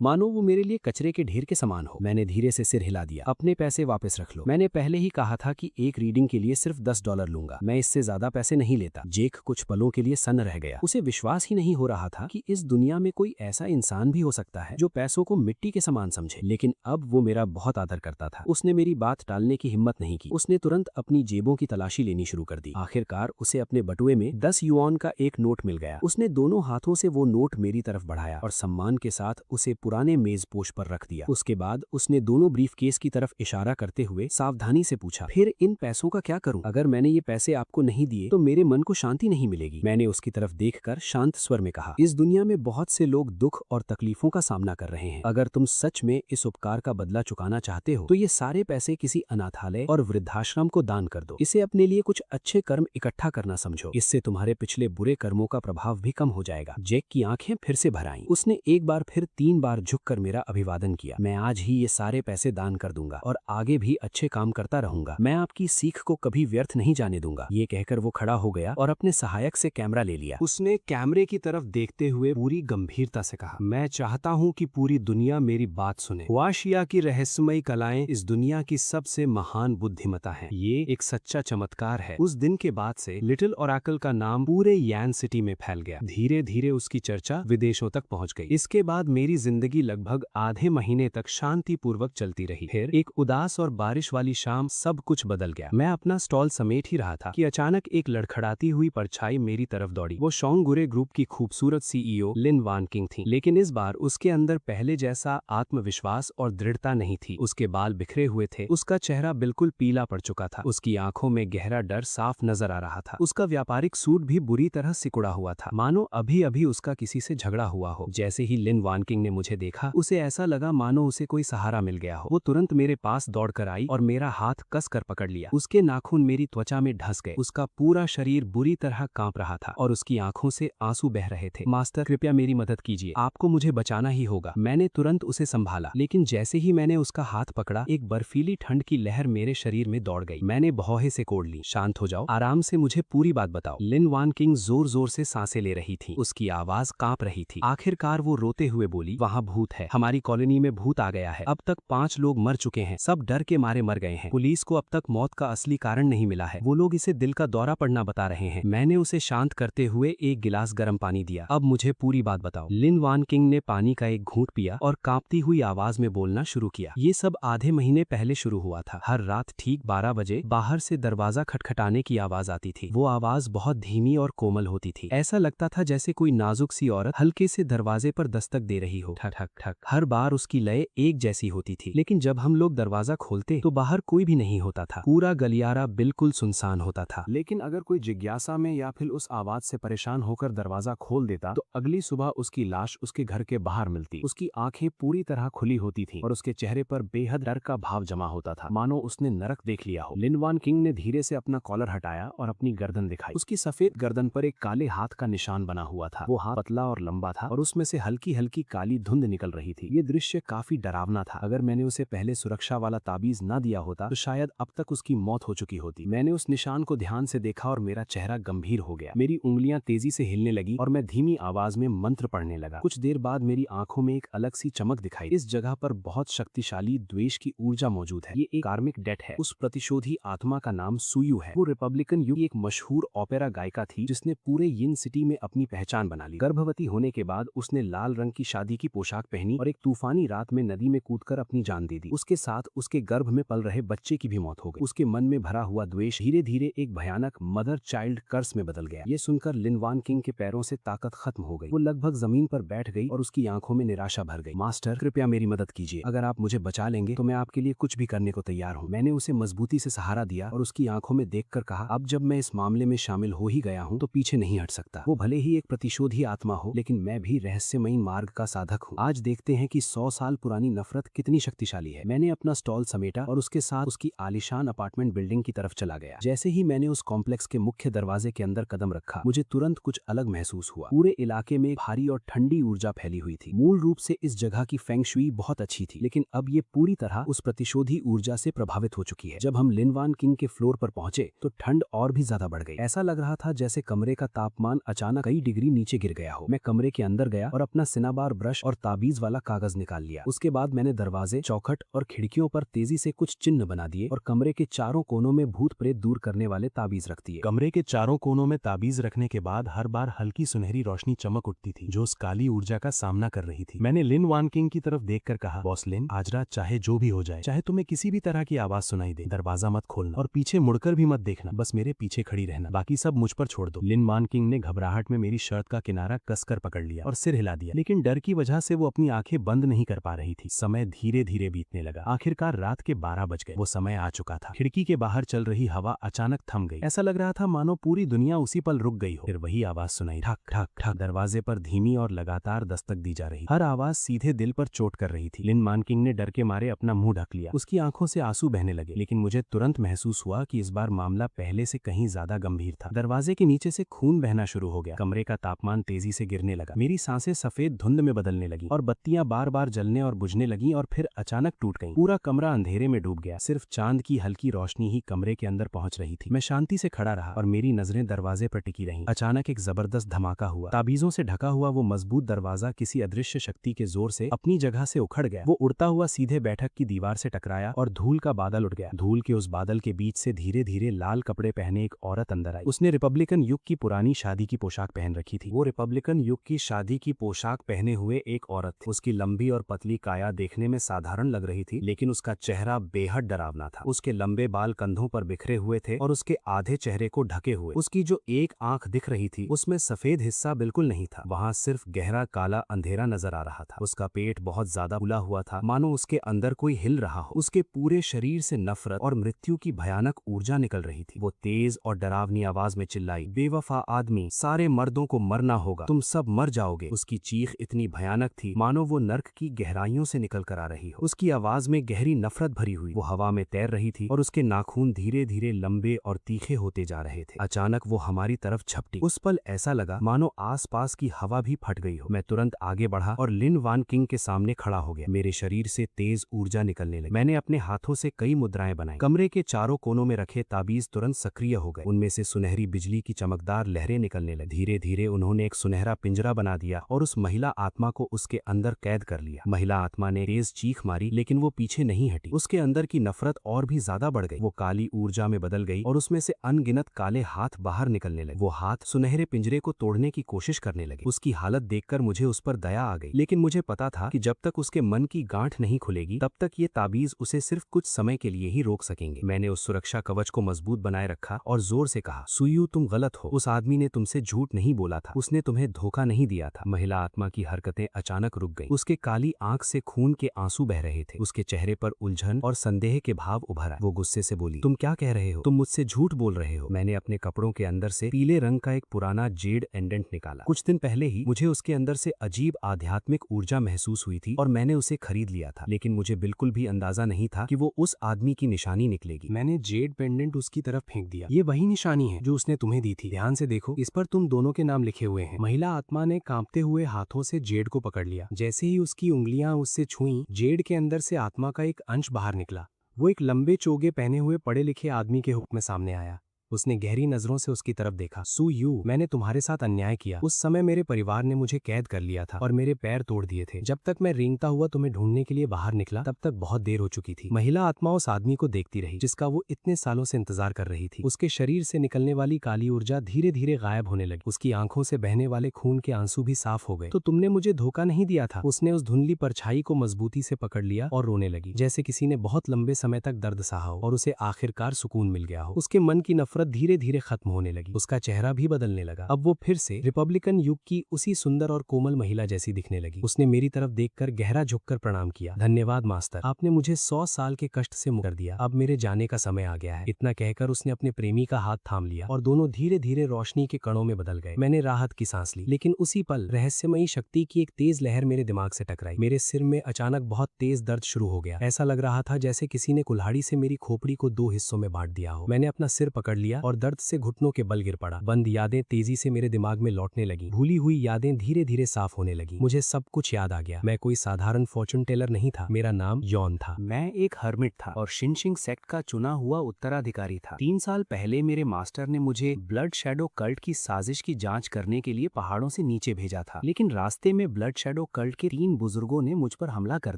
मानो वो मेरे लिए कचरे के ढेर के समान हो। मैंने धीरे से सिर हिला दिया। अपने पैसे वापस रख लो। मैंने पहले ही कहा था कि एक रीडिंग के लिए सिर्फ $10 लूंगा। मैं इससे ज्यादा पैसे नहीं लेता। जेक कुछ पलों के लिए सन्न रह गया। उसे विश्वास ही नहीं हो रहा था कि इस दुनिया में कोई ऐसा इंसान भी हो सकता है जो पैसों को मिट्टी के समान समझे। लेकिन अब वो मेरा बहुत आदर करता था। उसने मेरी बात टालने की हिम्मत नहीं की। उसने तुरंत अपनी जेबों की तलाशी लेनी शुरू कर दी। आखिरकार उसे अपने बटुए में 10 युआन का एक नोट मिल गया। उसने दोनों हाथों से वो नोट मेरी तरफ बढ़ाया और सम्मान के साथ उसे पुराने मेजपोश पर रख दिया। उसके बाद उसने दोनों ब्रीफकेस की तरफ इशारा करते हुए सावधानी से पूछा, फिर इन पैसों का क्या करूं? अगर मैंने ये पैसे आपको नहीं दिए तो मेरे मन को शांति नहीं मिलेगी। मैंने उसकी तरफ देखकर शांत स्वर में कहा, इस दुनिया में बहुत से लोग दुख और तकलीफों का सामना कर रहे हैं। अगर तुम सच में इस उपकार का बदला चुकाना चाहते हो तो ये सारे पैसे किसी अनाथालय और वृद्धाश्रम को दान कर दो। इसे अपने लिए कुछ अच्छे कर्म इकट्ठा करना समझो। इससे तुम्हारे पिछले बुरे कर्मों का प्रभाव भी कम हो जाएगा। जेक की आंखें फिर से भर आईं। उसने एक बार फिर 3 बार झुककर मेरा अभिवादन किया। मैं आज ही ये सारे पैसे दान कर दूंगा और आगे भी अच्छे काम करता रहूंगा। मैं आपकी सीख को कभी व्यर्थ नहीं जाने दूंगा। ये कहकर वो खड़ा हो गया और अपने सहायक से कैमरा ले लिया। उसने कैमरे की तरफ देखते हुए पूरी गंभीरता से कहा, मैं चाहता हूँ कि पूरी दुनिया मेरी बात सुने। वाशिया की रहस्यमयी कलाएं इस दुनिया की सबसे महान बुद्धिमता हैं। ये एक सच्चा चमत्कार है। उस दिन के बाद से लिटिल ओरेकल का नाम पूरे यान सिटी में फैल गया। धीरे धीरे उसकी चर्चा विदेशों तक पहुंच गई। इसके बाद मेरी जिंदगी लगभग आधे महीने तक शांतिपूर्वक चलती रही। फिर एक उदास और बारिश वाली शाम सब कुछ बदल गया। मैं अपना स्टॉल समेट ही रहा था कि अचानक एक लड़खड़ाती हुई परछाई मेरी तरफ दौड़ी। वो शोंगुरे ग्रुप की खूबसूरत सीईओ लिन वान किंग थी, लेकिन इस बार उसके अंदर पहले जैसा आत्मविश्वास और दृढ़ता नहीं थी। उसके बाल बिखरे हुए थे। उसका चेहरा बिल्कुल पीला पड़ चुका था। उसकी आंखों में गहरा डर साफ नजर आ रहा था। उसका व्यापारिक सूट भी बुरी तरह सिकुड़ा हुआ था, मानो अभी अभी उसका किसी से झगड़ा हुआ हो। जैसे ही लिन वान किंग ने मुझे देखा, उसे ऐसा लगा मानो उसे कोई सहारा मिल गया हो। वो तुरंत मेरे पास दौड़कर आई और मेरा हाथ कसकर पकड़ लिया। उसके नाखून मेरी त्वचा में ढस गए। उसका पूरा शरीर बुरी तरह कांप रहा था और उसकी आंखों से आंसू बह रहे थे। मास्टर, कृपया मेरी मदद कीजिए, आपको मुझे बचाना ही होगा। मैंने तुरंत उसे संभाला, लेकिन जैसे ही मैंने उसका हाथ पकड़ा, एक बर्फीली ठंड की लहर मेरे शरीर में दौड़ गई। मैंने भौहे से कोड़ ली, शांत हो जाओ, आराम से मुझे पूरी बात बताओ। लिन वान किंग जोर जोर से सांसें ले रही थी। उसकी आवाज कांप रही थी। आखिरकार वो रोते हुए बोली, वहाँ भूत है। हमारी कॉलोनी में भूत आ गया है। अब तक 5 लोग मर चुके हैं। सब डर के मारे मर गए हैं। पुलिस को अब तक मौत का असली कारण नहीं मिला है। वो लोग इसे दिल का दौरा पड़ना बता रहे हैं। मैंने उसे शांत करते हुए एक गिलास गर्म पानी दिया। अब मुझे पूरी बात बताओ। लिन वान किंग ने पानी का एक घूंट पिया और कांपती हुई आवाज में बोलना शुरू किया। ये सब आधे महीने पहले शुरू हुआ था। हर रात ठीक 12 बजे बाहर से दरवाजा खटखटाने की आवाज आती थी। वो आवाज बहुत धीमी और कोमल होती थी। ऐसा लगता था जैसे कोई नाजुक सी औरत हल्के से दरवाजे पर दस्तक दे रही हो। ठक ठक ठक। हर बार उसकी लय एक जैसी होती थी। लेकिन जब हम लोग दरवाजा खोलते तो बाहर कोई भी नहीं होता था। पूरा गलियारा बिल्कुल सुनसान होता था। लेकिन अगर कोई जिज्ञासा में या फिर उस आवाज से परेशान होकर दरवाजा खोल देता तो अगली सुबह उसकी लाश उसके घर के बाहर मिलती। दिखती। उसकी आंखें पूरी तरह खुली होती थीं और उसके चेहरे पर बेहद डर का भाव जमा होता था, मानो उसने नरक देख लिया हो। लिन वान किंग ने धीरे से अपना कॉलर हटाया और अपनी गर्दन दिखाई। उसकी सफेद गर्दन पर एक काले हाथ का निशान बना हुआ था। वो हाथ पतला और लंबा था और उसमें से हल्की हल्की काली धुंध निकल रही थी। ये दृश्य काफी डरावना था। अगर मैंने उसे पहले सुरक्षा वाला ताबीज न दिया होता तो शायद अब तक उसकी मौत हो चुकी होती। मैंने उस निशान को ध्यान से देखा और मेरा चेहरा गंभीर हो गया। मेरी उंगलियां तेजी से हिलने लगी और मैं धीमी आवाज में मंत्र पढ़ने लगा। कुछ देर बाद मेरी आंखों में एक अलग सी चमक दिखाई। इस जगह पर बहुत शक्तिशाली द्वेष की ऊर्जा मौजूद है। ये एक कार्मिक डेट है। उस प्रतिशोधी आत्मा का नाम सुयू है। वो रिपब्लिकन युग की एक मशहूर ओपेरा गायिका थी जिसने पूरे यिन सिटी में अपनी पहचान बना ली। गर्भवती होने के बाद उसने लाल रंग की शादी की पोशाक पहनी और एक तूफानी रात में नदी में कूदकर अपनी जान दे दी। उसके साथ उसके गर्भ में पल रहे बच्चे की भी मौत हो गई। उसके मन में भरा हुआ द्वेष धीरे धीरे एक भयानक मदर चाइल्ड कर्स में बदल गया। ये सुनकर लिन वान किंग के पैरों से ताकत खत्म हो गई। वो लगभग जमीन पर बैठ गई और उसकी आंखों में निराशा भर गई। मास्टर, कृपया मेरी मदद कीजिए। अगर आप मुझे बचा लेंगे तो मैं आपके लिए कुछ भी करने को तैयार हूँ। मैंने उसे मजबूती से सहारा दिया और उसकी आंखों में देखकर कहा, अब जब मैं इस मामले में शामिल हो ही गया हूँ तो पीछे नहीं हट सकता। वो भले ही एक प्रतिशोधी आत्मा हो, लेकिन मैं भी रहस्यमयी मार्ग का साधक हूँ। आज देखते हैं कि 100 साल पुरानी नफरत कितनी शक्तिशाली है। मैंने अपना स्टॉल समेटा और उसके साथ उसकी आलीशान अपार्टमेंट बिल्डिंग की तरफ चला गया। जैसे ही मैंने उस कॉम्प्लेक्स के मुख्य दरवाजे के अंदर कदम रखा, मुझे तुरंत कुछ अलग महसूस हुआ। पूरे इलाके में भारी और ठंडी ऊर्जा फैली हुई थी। मूल रूप से इस जगह की फेंग शुई बहुत अच्छी थी, लेकिन अब ये पूरी तरह उस प्रतिशोधी ऊर्जा से प्रभावित हो चुकी है। जब हम लिन वान किंग के फ्लोर पर पहुंचे तो ठंड और भी ज्यादा बढ़ गई। ऐसा लग रहा था जैसे कमरे का तापमान अचानक कई डिग्री नीचे गिर गया हो। मैं कमरे के अंदर गया और अपना सिनाबार ब्रश और ताबीज वाला कागज निकाल लिया। उसके बाद मैंने दरवाजे, चौखट और खिड़कियों पर तेजी से कुछ चिन्ह बना दिए और कमरे के चारों कोनों में भूत प्रेत दूर करने वाले ताबीज रख दिए। कमरे के चारों कोनों में ताबीज रखने के बाद हर बार हल्की सुनहरी रोशनी चमक उठती थी जो उस काली ऊर्जा का सामना कर रही थी। मैंने लिन वान किंग की तरफ देखकर कहा, बॉस लिन, आज रात चाहे जो भी हो जाए, चाहे तुम्हें किसी भी तरह की आवाज सुनाई दे, दरवाजा मत खोलना और पीछे मुड़कर भी मत देखना। बस मेरे पीछे खड़ी रहना, बाकी सब मुझ पर छोड़ दो। लिन वान किंग ने घबराहट में मेरी शर्ट का किनारा कसकर पकड़ लिया और सिर हिला दिया, लेकिन डर की वजह से वो अपनी आंखें बंद नहीं कर पा रही थी। समय धीरे धीरे बीतने लगा। आखिरकार रात के 12 बज गए। वो समय आ चुका था। खिड़की के बाहर चल रही हवा अचानक थम गई। ऐसा लग रहा था मानो पूरी दुनिया उसी पल रुक गई हो। फिर वही आवाज सुनाई, ठक ठक ठक। दरवाजे पर धीमी और लगातार दस्तक दी जा रही। हर आवाज सीधे दिल पर चोट कर रही थी। लिन वान किंग ने डर के मारे अपना मुंह ढक लिया। उसकी आंखों से आंसू बहने लगे, लेकिन मुझे तुरंत महसूस हुआ कि इस बार मामला पहले से कहीं ज्यादा गंभीर था। दरवाजे के नीचे से खून बहना शुरू हो गया। कमरे का तापमान तेजी से गिरने लगा। मेरी सांसें सफेद धुंध में बदलने लगी और बत्तियां बार बार जलने और बुझने लगी और फिर अचानक टूट गईं। पूरा कमरा अंधेरे में डूब गया। सिर्फ चांद की हल्की रोशनी ही कमरे के अंदर पहुंच रही थी। मैं शांति से खड़ा रहा और मेरी नजरें दरवाजे पर टिकी रहीं। अचानक एक जबरदस्त धमाका हुआ। ताबीजों से ढका हुआ वो मजबूत दरवाजा किसी अदृश्य शक्ति के जोर से अपनी जगह से उखड़ गया। वो उड़ता हुआ सीधे बैठक की दीवार से टकराया और धूल का बादल उठ गया। धूल के उस बादल के बीच से धीरे धीरे लाल कपड़े पहने एक औरत अंदर आई। उसने रिपब्लिकन युग की पुरानी शादी की पोशाक पहन रखी थी। वो रिपब्लिकन युग की शादी की पोशाक पहने हुए एक औरत थी। उसकी लंबी और पतली काया देखने में साधारण लग रही थी, लेकिन उसका चेहरा बेहद डरावना था। उसके लंबे बाल कंधों पर बिखरे हुए थे और उसके आधे चेहरे को ढके हुए। उसकी जो एक आंख दिख रही थी उसमें सफेद हिस्सा बिल्कुल नहीं था। वहां सिर्फ गहरा काला अंधेरा नजर आ रहा था। उसका पेट बहुत ज्यादा फूला हुआ था, मानो उसके अंदर कोई हिल रहा हो। उसके पूरे शरीर से नफरत और मृत्यु की भयानक ऊर्जा निकल रही थी। वो तेज और डरावनी आवाज में चिल्लाई, बेवफा आदमी, सारे मर्दों को मरना होगा, तुम सब मर जाओगे। उसकी चीख इतनी भयानक थी मानो वो नर्क की गहराइयों से निकल कर आ रही हो। उसकी आवाज में गहरी नफरत भरी हुई। वो हवा में तैर रही थी और उसके नाखून धीरे धीरे लंबे और तीखे होते जा रहे थे। अचानक वो हमारी तरफ झपटी। उस पल ऐसा लगा मानो आसपास की हवा भी फट गई हो। मैं तुरंत आगे बढ़ा और लिन वान किंग के सामने खड़ा हो गया। मेरे शरीर से तेज ऊर्जा निकलने लगी। मैंने अपने हाथों से कई मुद्राएं बनाई। कमरे के चारों कोनों में रखे ताबीज तुरंत सक्रिय हो गए। उनमें से सुनहरी बिजली की चमकदार लहरें निकलने लगी। धीरे धीरे उन्होंने एक सुनहरा पिंजरा बना दिया और उस महिला आत्मा को उसके अंदर कैद कर लिया। महिला आत्मा ने तेज चीख मारी, लेकिन वो पीछे नहीं हटी। उसके अंदर की नफरत और भी ज्यादा बढ़ गई। वो काली ऊर्जा में बदल गई और उसमें से अनगिनत काले हाथ बाहर निकलने लगे। वो हाथ सुनहरे पिंजरे को तोड़ने की कोशिश करने लगे। उसकी हालत देखकर मुझे उस पर दया आ गई, लेकिन मुझे पता था कि जब तक उसके मन की गांठ नहीं खुलेगी तब तक ये ताबीज उसे सिर्फ कुछ समय के लिए ही रोक सकेंगे। मैंने उस सुरक्षा कवच को मजबूत बनाए रखा और जोर से कहा, सुयू, तुम गलत हो। उस आदमी ने तुमसे झूठ नहीं बोला था। उसने तुम्हें धोखा नहीं दिया था। महिला आत्मा की हरकतें अचानक रुक गईं। उसके काली आंख से खून के आंसू बह रहे थे। उसके चेहरे पर उलझन और संदेह के भाव उभर आए। वो गुस्से से बोली, तुम क्या कह रहे हो? तुम मुझसे झूठ बोल रहे हो। मैंने अपने कपड़ों के अंदर से पीले रंग का एक पुराना जेड एंडेंट निकाला। कुछ दिन पहले ही मुझे उसके अंदर से अजीब आध्यात्मिक आध्यात्मिक ऊर्जा महसूस हुई थी और मैंने उसे खरीद लिया था, लेकिन मुझे बिल्कुल भी अंदाजा नहीं था कि वो उस आदमी की निशानी निकलेगी। मैंने जेड पेंडेंट उसकी तरफ फेंक दिया। ये वही निशानी है जो उसने तुम्हें दी थी। ध्यान से देखो, इस पर तुम दोनों के नाम लिखे हुए हैं। महिला आत्मा ने कांपते हुए हाथों से जेड को पकड़ लिया। जैसे ही उसकी उंगलियां उससे छुईं, जेड के अंदर से आत्मा का एक अंश बाहर निकला। वो एक लंबे चोगे पहने हुए पढ़े लिखे आदमी के रूप में सामने आया। उसने गहरी नजरों से उसकी तरफ देखा। सू यू, मैंने तुम्हारे साथ अन्याय किया। उस समय मेरे परिवार ने मुझे कैद कर लिया था और मेरे पैर तोड़ दिए थे। जब तक मैं रेंगता हुआ तुम्हें ढूंढने के लिए बाहर निकला, तब तक बहुत देर हो चुकी थी। महिला आत्मा उस आदमी को देखती रही जिसका वो इतने सालों से इंतजार कर रही थी। उसके शरीर से निकलने वाली काली ऊर्जा धीरे धीरे गायब होने लगी। उसकी आंखों से बहने वाले खून के आंसू भी साफ हो गए। तो तुमने मुझे धोखा नहीं दिया था। उसने उस धुंधली परछाई को मजबूती से पकड़ लिया और रोने लगी, जैसे किसी ने बहुत लंबे समय तक दर्द सहा हो और उसे आखिरकार सुकून मिल गया हो। उसके मन की नफरत धीरे धीरे खत्म होने लगी। उसका चेहरा भी बदलने लगा। अब वो फिर से रिपब्लिकन युग की उसी सुंदर और कोमल महिला जैसी दिखने लगी। उसने मेरी तरफ देखकर गहरा झुककर प्रणाम किया। धन्यवाद मास्टर, आपने मुझे 100 साल के कष्ट से मुक्त कर दिया। अब मेरे जाने का समय आ गया है। इतना कहकर उसने अपने प्रेमी का हाथ थाम लिया और दोनों धीरे धीरे रोशनी के कणों में बदल गए। मैंने राहत की सांस ली, लेकिन उसी पल रहस्यमयी शक्ति की एक तेज लहर मेरे दिमाग से टकराई। मेरे सिर में अचानक बहुत तेज दर्द शुरू हो गया। ऐसा लग रहा था जैसे किसी ने कुल्हाड़ी से मेरी खोपड़ी को 2 हिस्सों में बांट दिया हो। मैंने अपना सिर पकड़ लिया और दर्द से घुटनों के बल गिर पड़ा। बंद यादें तेजी से मेरे दिमाग में लौटने लगी। भूली हुई यादें धीरे धीरे साफ होने लगी। मुझे सब कुछ याद आ गया। मैं कोई साधारण फॉर्चून टेलर नहीं था। मेरा नाम यॉन था। मैं एक हर्मिट था और शिनशिंग सेक्ट का चुना हुआ उत्तराधिकारी था। 3 साल पहले मेरे मास्टर ने मुझे ब्लड शैडो कल्ट की साजिश की जांच करने के लिए पहाड़ों से नीचे भेजा था, लेकिन रास्ते में ब्लड शैडो कल्ट के 3 बुजुर्गों ने मुझ पर हमला कर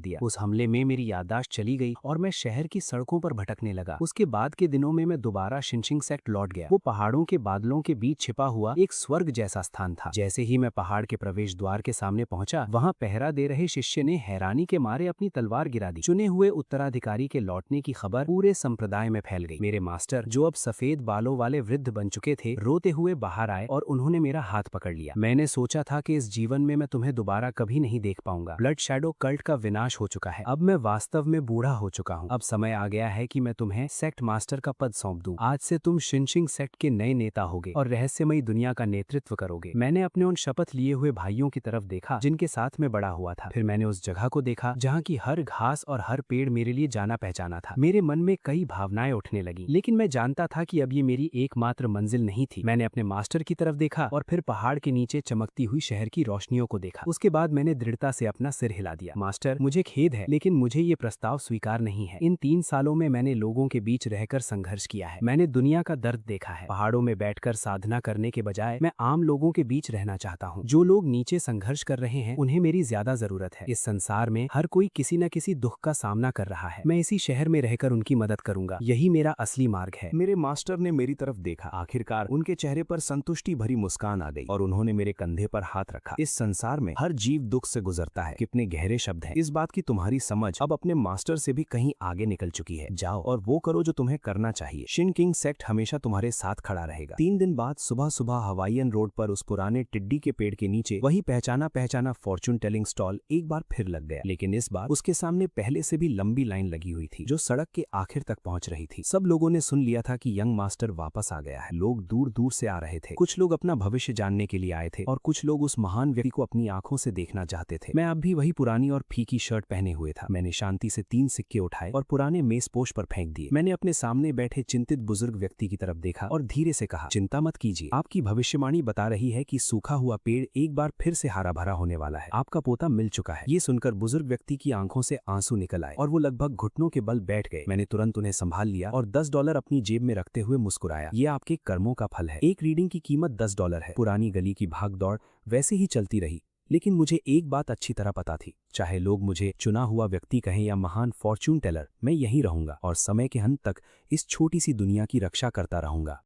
दिया। उस हमले में मेरी याददाश्त चली गई और मैं शहर की सड़कों पर भटकने लगा। उसके बाद के दिनों में मैं दोबारा शिनशिंग सेक्ट लौट गया। वो पहाड़ों के बादलों के बीच छिपा हुआ एक स्वर्ग जैसा स्थान था। जैसे ही मैं पहाड़ के प्रवेश द्वार के सामने पहुंचा, वहां पहरा दे रहे शिष्य ने हैरानी के मारे अपनी तलवार गिरा दी। चुने हुए उत्तराधिकारी के लौटने की खबर पूरे संप्रदाय में फैल गई। मेरे मास्टर, जो अब सफेद बालों वाले वृद्ध बन चुके थे, रोते हुए बाहर आए और उन्होंने मेरा हाथ पकड़ लिया। मैंने सोचा था कि इस जीवन में मैं तुम्हें दोबारा कभी नहीं देख पाऊंगा। ब्लड शैडो कल्ट का विनाश हो चुका है। अब मैं वास्तव में बूढ़ा हो चुका हूँ। अब समय आ गया है कि मैं तुम्हें सेक्ट मास्टर का पद सौंप दूं। आज से तुम शिनशिंग सेक्ट के नए नेता होगे और रहस्यमयी दुनिया का नेतृत्व करोगे। मैंने अपने उन शपथ लिए हुए भाइयों की तरफ देखा जिनके साथ मैं बड़ा हुआ था। फिर मैंने उस जगह को देखा जहाँ की हर घास और हर पेड़ मेरे लिए जाना पहचाना था। मेरे मन में कई भावनाएं उठने लगी, लेकिन मैं जानता था कि अब ये मेरी एकमात्र मंजिल नहीं थी। मैंने अपने मास्टर की तरफ देखा और फिर पहाड़ के नीचे चमकती हुई शहर की रोशनियों को देखा। उसके बाद मैंने दृढ़ता से अपना सिर हिला दिया। मास्टर, मुझे खेद है, लेकिन मुझे ये प्रस्ताव स्वीकार नहीं है। इन 3 सालों में मैंने लोगों के बीच रहकर संघर्ष किया है। मैंने दुनिया का दर्द देखा है। पहाड़ों में बैठकर साधना करने के बजाय मैं आम लोगों के बीच रहना चाहता हूँ। जो लोग नीचे संघर्ष कर रहे हैं, उन्हें मेरी ज्यादा जरूरत है। इस संसार में हर कोई किसी न किसी दुख का सामना कर रहा है। मैं इसी शहर में रहकर उनकी मदद करूंगा। यही मेरा असली मार्ग है। मेरे मास्टर ने मेरी तरफ देखा। आखिरकार उनके चेहरे पर संतुष्टि भरी मुस्कान आ गई और उन्होंने मेरे कंधे पर हाथ रखा। इस संसार में हर जीव दुख से गुजरता है। कितने गहरे शब्द हैं। इस बात की तुम्हारी समझ अब अपने मास्टर से भी कहीं आगे निकल चुकी है। जाओ और वो करो जो तुम्हें करना चाहिए। शिनकिंग सेक्ट हमेशा तुम्हारे साथ खड़ा रहेगा। 3 दिन बाद सुबह सुबह हवाईयन रोड पर उस पुराने टिड्डी के पेड़ के नीचे वही पहचाना फॉर्चून टेलिंग स्टॉल एक बार फिर लग गया, लेकिन इस बार उसके सामने पहले से भी लंबी लाइन लगी हुई थी जो सड़क के आखिर तक पहुंच रही थी। सब लोगों ने सुन लिया था कि यंग मास्टर वापस आ गया है। लोग दूर दूर से आ रहे थे। कुछ लोग अपना भविष्य जानने के लिए आए थे और कुछ लोग उस महान व्यक्ति को अपनी आंखों से देखना चाहते थे। मैं अब भी वही पुरानी और फीकी शर्ट पहने हुए था। मैंने शांति से 3 सिक्के उठाए और पुराने मेजपोश पर फेंक दिए। मैंने अपने सामने बैठे चिंतित बुजुर्ग व्यक्ति की तरफ देखा और धीरे से कहा, चिंता मत कीजिए, आपकी भविष्यवाणी बता रही है कि सूखा हुआ पेड़ एक बार फिर से हरा भरा होने वाला है। आपका पोता मिल चुका है। ये सुनकर बुजुर्ग व्यक्ति की आंखों से आंसू निकल आए और वो लगभग घुटनों के बल बैठ गए। मैंने तुरंत उन्हें संभाल लिया और $10 अपनी जेब में रखते हुए मुस्कुराया। ये आपके कर्मों का फल है। एक रीडिंग की कीमत $10 है। पुरानी गली की भाग दौड़ वैसे ही चलती रही, लेकिन मुझे एक बात अच्छी तरह पता थी, चाहे लोग मुझे चुना हुआ व्यक्ति कहें या महान फॉर्चून टेलर, मैं यहीं रहूंगा और समय के अंत तक इस छोटी सी दुनिया की रक्षा करता रहूंगा।